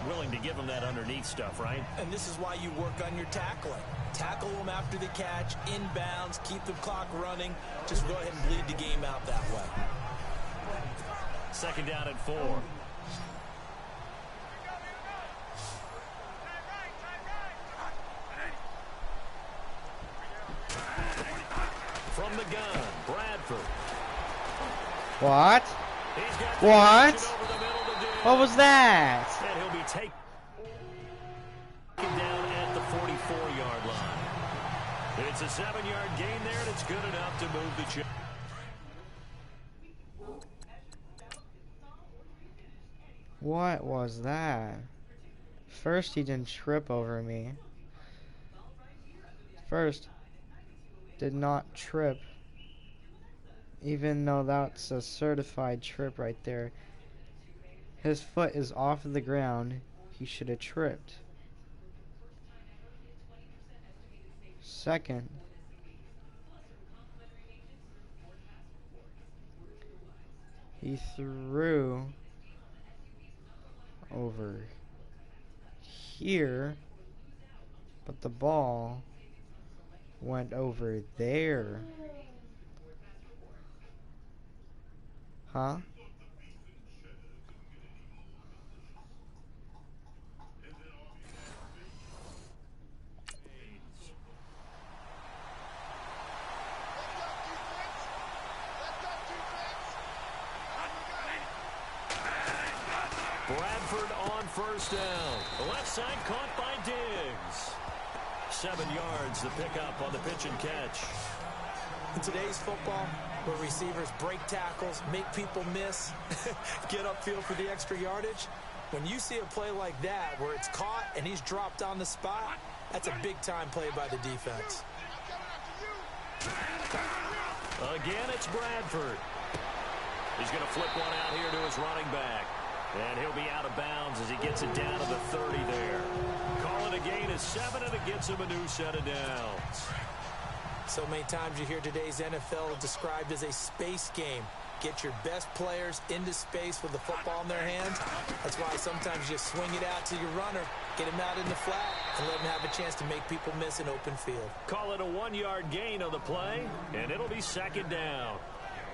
Willing to give him that underneath stuff, right? And this is why you work on your tackling. Tackle them after the catch, inbounds, keep the clock running. Just go ahead and bleed the game out that way. Second down and 4. From the gun, Bradford. What? What? What was that? And he'll be taken down at the 44-yard line. It's a 7-yard gain there, and it's good enough to move the chain. What was that? First, he didn't trip over me. First, did not trip. Even though that's a certified trip right there. His foot is off of the ground. He should have tripped. Second, he threw over here, but the ball went over there. Huh? Bradford on first down. The left side caught by Diggs. 7 yards the pickup on the pitch and catch. In today's football, where receivers break tackles, make people miss, get upfield for the extra yardage, when you see a play like that where it's caught and he's dropped on the spot, that's a big-time play by the defense. Again, it's Bradford. He's going to flip one out here to his running back. And he'll be out of bounds as he gets it down to the 30 there. Call it a gain of 7, and it gets him a new set of downs. So many times you hear today's NFL described as a space game. Get your best players into space with the football in their hands. That's why sometimes you swing it out to your runner, get him out in the flat, and let him have a chance to make people miss an open field. Call it a 1-yard gain on the play, and it'll be second down.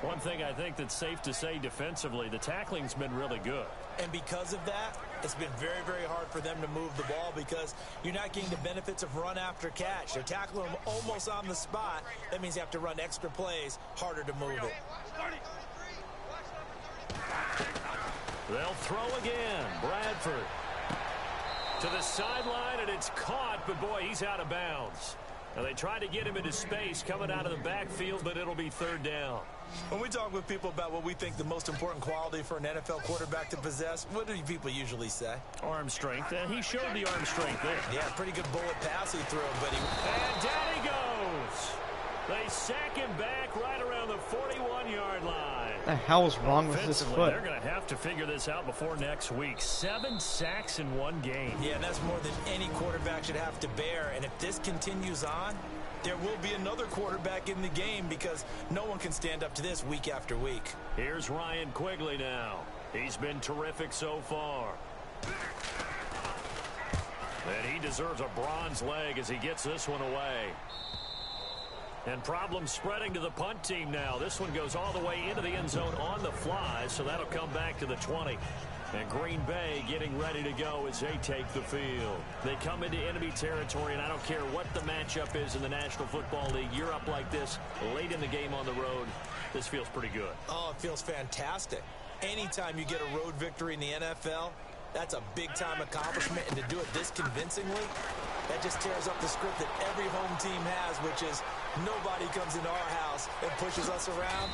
One thing I think that's safe to say defensively, the tackling's been really good. And because of that, it's been very, very hard for them to move the ball because you're not getting the benefits of run after catch. They're tackling them almost on the spot. That means you have to run extra plays, harder to move it. They'll throw again. Bradford to the sideline, and it's caught, but boy, he's out of bounds. Now they tried to get him into space coming out of the backfield, but it'll be third down. When we talk with people about what we think the most important quality for an NFL quarterback to possess, what do people usually say? Arm strength, and he showed the arm strength there. Yeah, pretty good bullet pass he threw, but he... And down he goes. They sack him back right around the 41-yard line. What the hell is wrong with this foot? They're going to have to figure this out before next week. 7 sacks in one game. Yeah, and that's more than any quarterback should have to bear. And if this continues on, there will be another quarterback in the game because no one can stand up to this week after week. Here's Ryan Quigley now. He's been terrific so far. And he deserves a bronze leg as he gets this one away. And problems spreading to the punt team now. This one goes all the way into the end zone on the fly, so that'll come back to the 20. And Green Bay getting ready to go as they take the field. They come into enemy territory, and I don't care what the matchup is in the National Football League. You're up like this late in the game on the road. This feels pretty good. Oh, it feels fantastic. Anytime you get a road victory in the NFL, that's a big-time accomplishment, and to do it this convincingly, that just tears up the script that every home team has, which is nobody comes into our house and pushes us around.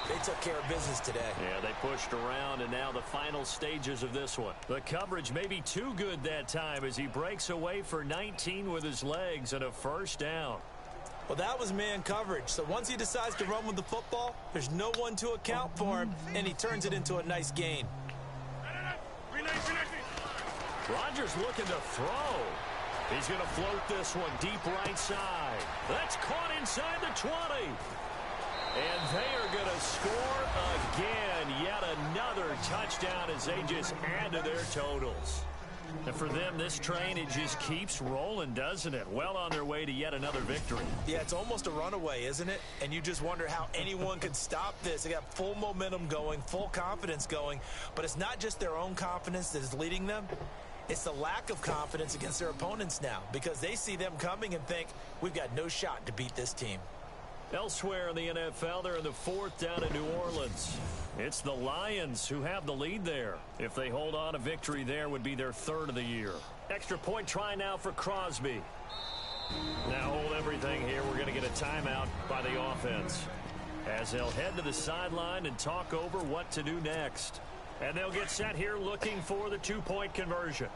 They took care of business today. Yeah, they pushed around, and now the final stages of this one. The coverage may be too good that time as he breaks away for 19 with his legs and a first down. Well, that was man coverage. So once he decides to run with the football, there's no one to account for him, and he turns it into a nice gain. Rodgers looking to throw. He's going to float this one deep right side. That's caught inside the 20. And they are going to score again. Yet another touchdown as they just add to their totals. And for them, this train, it just keeps rolling, doesn't it? Well on their way to yet another victory. Yeah, it's almost a runaway, isn't it? And you just wonder how anyone could stop this. They got full momentum going, full confidence going. But it's not just their own confidence that is leading them. It's the lack of confidence against their opponents now because they see them coming and think, we've got no shot to beat this team. Elsewhere in the NFL, they're in the 4th down in New Orleans. It's the Lions who have the lead there. If they hold on, a victory there would be their 3rd of the year. Extra point try now for Crosby. Now hold everything here. We're going to get a timeout by the offense as they'll head to the sideline and talk over what to do next. And they'll get set here looking for the 2-point conversion.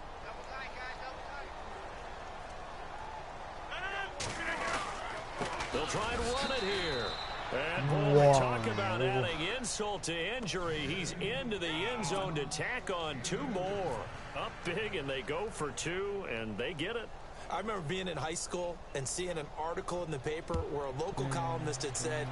They'll try and run it here. And boy, talk about adding insult to injury. He's into the end zone to tack on 2 more. Up big, and they go for 2, and they get it. I remember being in high school and seeing an article in the paper where a local columnist had said,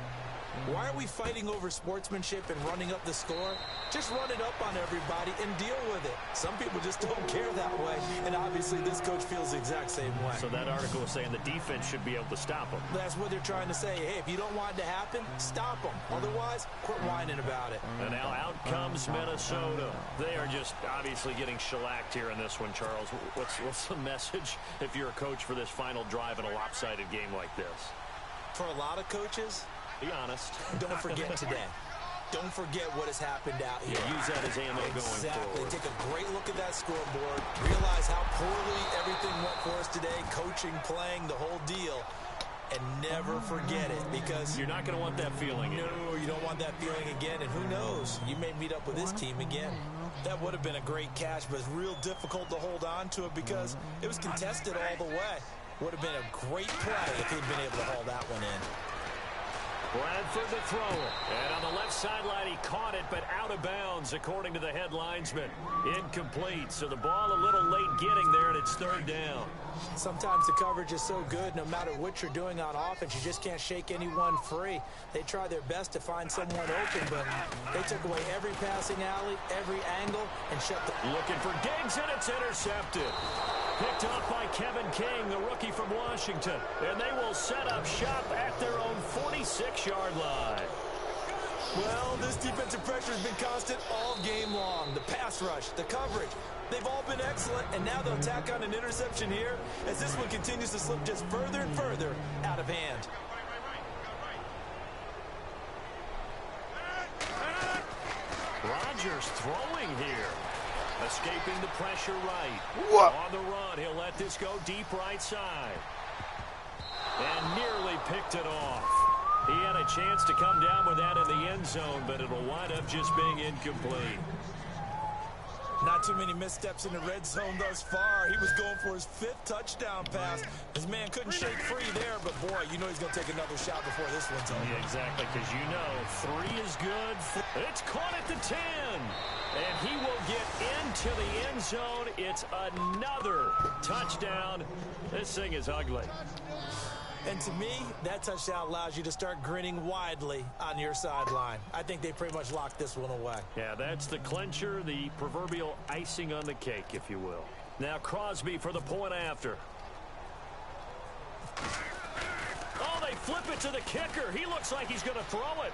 why are we fighting over sportsmanship and running up the score? Just run it up on everybody and deal with it. Some people just don't care that way, and obviously this coach feels the exact same way. So that article is saying the defense should be able to stop them. That's what they're trying to say. Hey, if you don't want it to happen, stop them. Otherwise, quit whining about it. And now out comes Minnesota. They are just obviously getting shellacked here in this one, Charles. What's the message if you're a coach for this final drive in a lopsided game like this? For a lot of coaches, be honest. Don't forget today. don't forget what has happened out here. Yeah, use that as ammo going forward. Take a great look at that scoreboard. Realize how poorly everything went for us today. Coaching, playing, the whole deal. And never forget it, because you're not going to want that feeling. No, you don't want that feeling again. And who knows? You may meet up with this team again. That would have been a great catch, but it's real difficult to hold on to it because it was contested all the way. Would have been a great play if he'd been able to haul that one in. Bradford the thrower. And on the left sideline, he caught it, but out of bounds, according to the head linesman. Incomplete, so the ball a little late getting there, and it's third down. Sometimes the coverage is so good, no matter what you're doing on offense, you just can't shake anyone free. They try their best to find someone open, but they took away every passing alley, every angle, and shut the... Looking for Diggs, and it's intercepted. Picked off by Kevin King, the rookie from Washington. And they will set up shop at their own 46-yard line. Well, this defensive pressure has been constant all game long. The pass rush, the coverage, they've all been excellent, and now they'll tack on an interception here as this one continues to slip just further and further out of hand. Rodgers throwing here. Escaping the pressure right. What? On the run, he'll let this go deep right side. And nearly picked it off. He had a chance to come down with that in the end zone, but it'll wind up just being incomplete. Not too many missteps in the red zone thus far. He was going for his 5th touchdown pass. His man couldn't shake free there, but boy, you know he's going to take another shot before this one's over. Yeah, exactly, because you know 3 is good. It's caught at the 10. And he will get into the end zone. It's another touchdown. This thing is ugly. And to me, that touchdown allows you to start grinning widely on your sideline. I think they pretty much locked this one away. Yeah, that's the clincher, the proverbial icing on the cake, if you will. Now Crosby for the point after. Oh, they flip it to the kicker. He looks like he's going to throw it.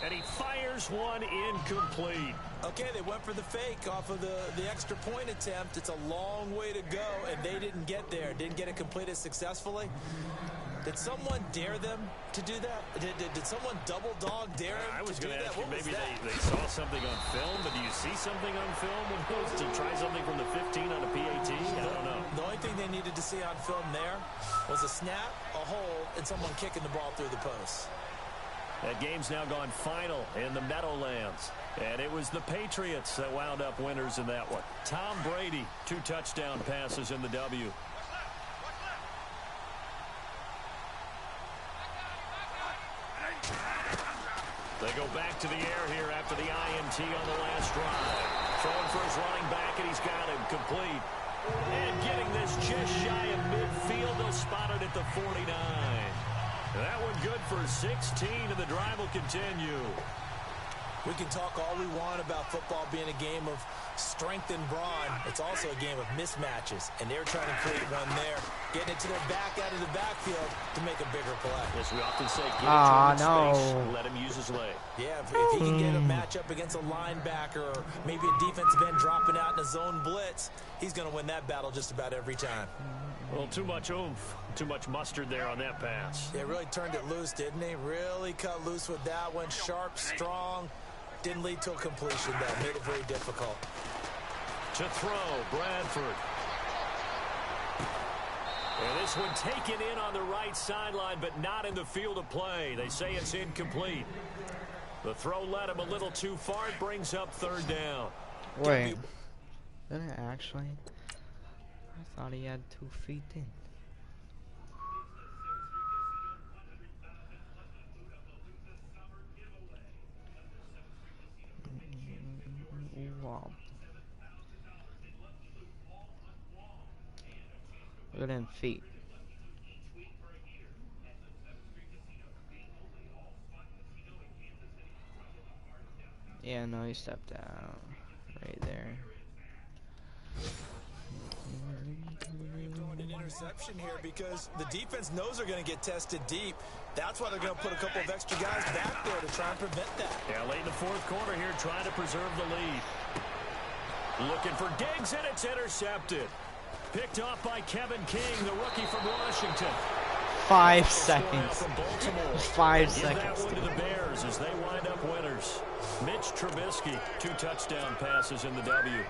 And he fires one incomplete. Okay, they went for the fake off of the extra point attempt. It's a long way to go, and they didn't get there. Didn't get it completed successfully. Did someone dare them to do that? Did someone double dog dare them I was to do going to that? ask you, maybe they saw something on film, but do you see something on film when goes to try something from the 15 on a PAT? I don't know. The only thing they needed to see on film there was a snap, a hole, and someone kicking the ball through the post. That game's now gone final in the Meadowlands. And it was the Patriots that wound up winners in that one. Tom Brady, 2 touchdown passes in the W. They go back to the air here after the INT on the last drive. Throwing for his running back, and he's got him complete. And getting this just shy of midfield, they'll spot it at the 49. That one good for 16, and the drive will continue. We can talk all we want about football being a game of strength and brawn. It's also a game of mismatches, and they're trying to create one there, getting it to their back out of the backfield to make a bigger play. As we often say, give him space, let him use his leg. Yeah, if he can get a matchup against a linebacker or maybe a defensive end dropping out in a zone blitz, he's going to win that battle just about every time. Well, too much oomph, too much mustard there on that pass. Yeah, really turned it loose, didn't he? Really cut loose with that one. Sharp, strong. Didn't lead to a completion, though. Made it very difficult. To throw, Bradford. And this one taken in on the right sideline, but not in the field of play. They say it's incomplete. The throw led him a little too far. It brings up third down. Wait. Did it actually? I thought he had 2 feet in. Wow. Look at them feet. Yeah, no, he stepped out right there. Throwing an interception here because the defense knows they're going to get tested deep. That's why they're going to put a couple of extra guys back there to try and prevent that. Yeah, late in the 4th quarter here, trying to preserve the lead. Looking for Diggs, and it's intercepted. Picked off by Kevin King, the rookie from Washington. 5 seconds. 5 Give that seconds. one to the Bears as they wind up winners. Mitch Trubisky, 2 touchdown passes in the W.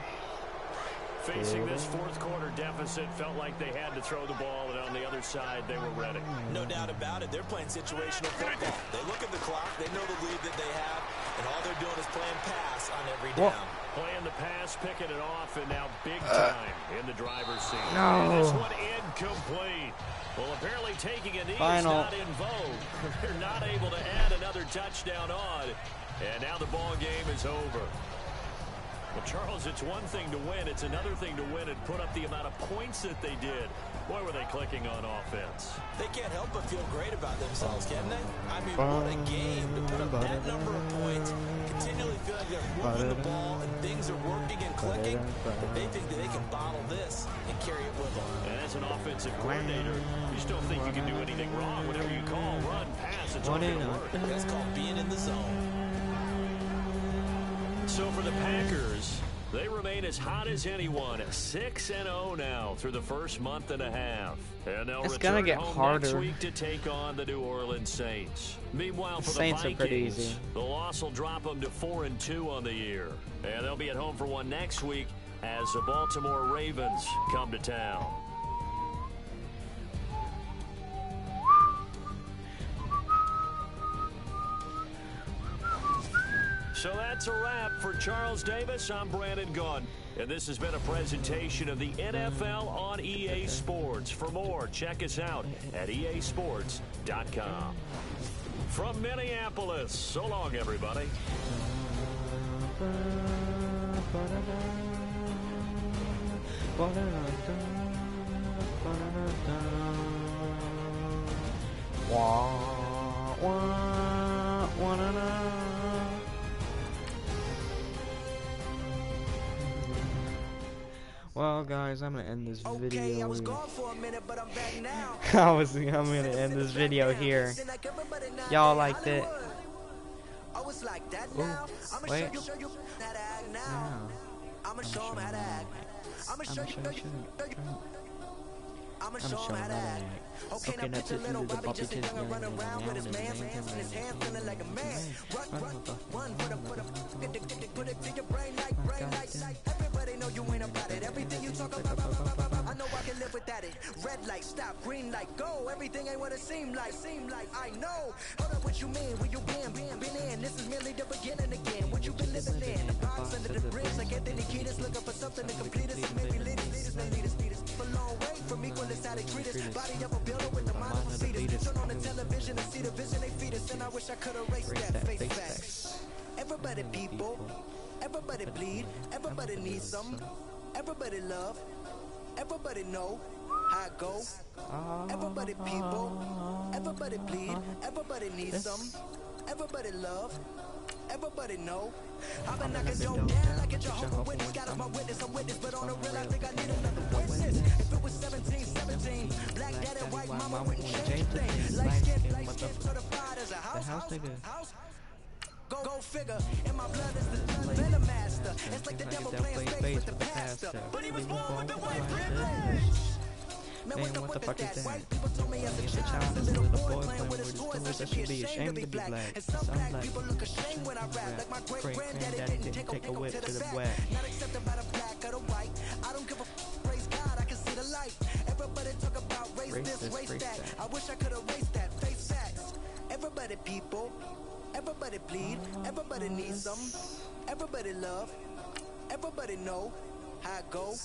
Facing this fourth quarter deficit, felt like they had to throw the ball, and on the other side, they were ready. No doubt about it. They're playing situational football. They look at the clock. They know the lead that they have, and all they're doing is playing pass on every down. Playing the pass, picking it off, and now big time in the driver's seat. No. And this one incomplete. Well, apparently taking a knee is not in vogue. They're not able to add another touchdown on, and now the ball game is over. Well, Charles, it's one thing to win. It's another thing to win and put up the amount of points that they did. Boy, were they clicking on offense. They can't help but feel great about themselves, can they? I mean, what a game to put up that number of points, continually feel like they're moving the ball and things are working and clicking. They think that they can bottle this and carry it with them. And as an offensive coordinator, you just don't think you can do anything wrong. Whatever you call, run, pass, it's all going to work. That's called being in the zone. So for the Packers, they remain as hot as anyone, 6-0 now through the first month and a half. And they'll return home next week to take on the New Orleans Saints. Meanwhile, for the Vikings, the loss will drop them to 4-2 on the year. And they'll be at home for one next week as the Baltimore Ravens come to town. So that's a wrap. For Charles Davis, I'm Brandon Gunn. And this has been a presentation of the NFL on EA Sports. For more, check us out at easports.com. From Minneapolis, so long, everybody. Well, guys, I'm gonna end this video. Okay, I was gone for a minute, but I'm back now. I'm gonna end this video here. Y'all liked it? Ooh, wait. No. I'm gonna show 'em how to act. I'm gonna show them how to act. Okay, now to the Bobby just running around with his man's hands in his hand, feeling like a man. Run, put it to your brain like everybody know you ain't about it. Everything you talk about, I know I can live without it. Red light, stop, green light, go. Everything ain't what it seem like. I know. Hold up, what you mean? Where you been in? This is merely the beginning again. What you been living in? The box under the bridge, like Anthony Kiedis, looking for something to complete us. And maybe lead us. A long way from equal is how they treat us. Body of a builder with the mind of a fetus. Turn on the television and see the vision they feed us. And I wish I could erase that face facts. Everybody people, everybody bleed, everybody needs some, everybody love, everybody know how it go. Everybody people, everybody bleed, everybody needs some, everybody love, everybody know. I've been knocking doors down like a Jehovah Witness. God is my witness, I'm witness, but on the real I think I need another witness. If it was 17, black dad and white mama wouldn't change a thing. Light skin certified as a house. Go figure, in my blood is the venom master. It's like the devil playing space with the pastor. But he was born with the white privilege. Man, what the fuck is that? White people told me as a child, a little boy playing with his toys, I should be ashamed to be black. And some black people look ashamed when I rap, like my great-granddaddy didn't take a whip to the back. Not accepted by the black or the white. I don't give a praise God, I can see the light. Everybody talk about race this, race that. I wish I could erase that, face facts. Everybody people, everybody bleed, everybody needs some, everybody love, everybody know how it go.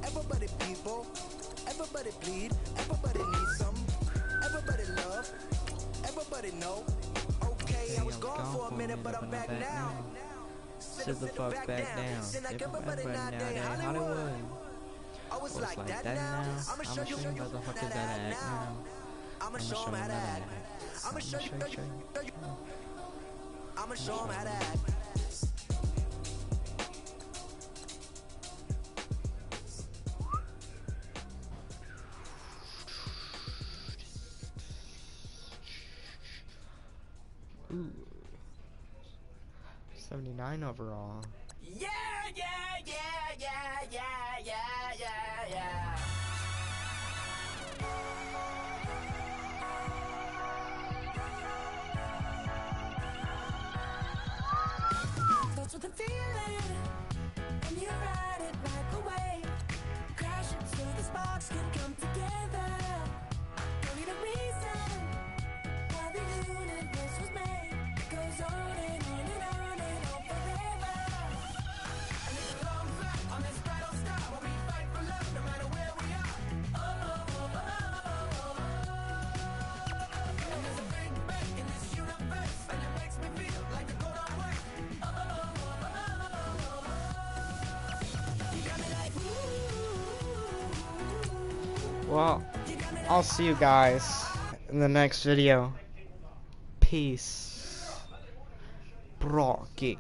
Everybody people, everybody bleed, everybody needs some, everybody love, everybody know. Okay, I was gone for a minute, but I'm back now. Sit the fuck back down. Everybody nowadays, Hollywood. Oh, it's like that now. I'ma show you how the fuck is that act now. I'ma show 'em how to act. I'ma show you. I'ma show 'em how to act. Ooh. 79 overall. Yeah. feeling, and you ride it right away. Crash until the sparks can come together. Don't need a reason why the universe was made. It goes on and on and on and on forever. And it's a long flight on this battle star where we fight for love no matter where we are. Oh, oh, oh, oh, oh, oh. And there's a big bang in this universe, and it makes me feel like the gold on work. Oh, oh, oh, oh, oh, oh. You got me like, ooh. Well, I'll see you guys in the next video. Peace. Brocky.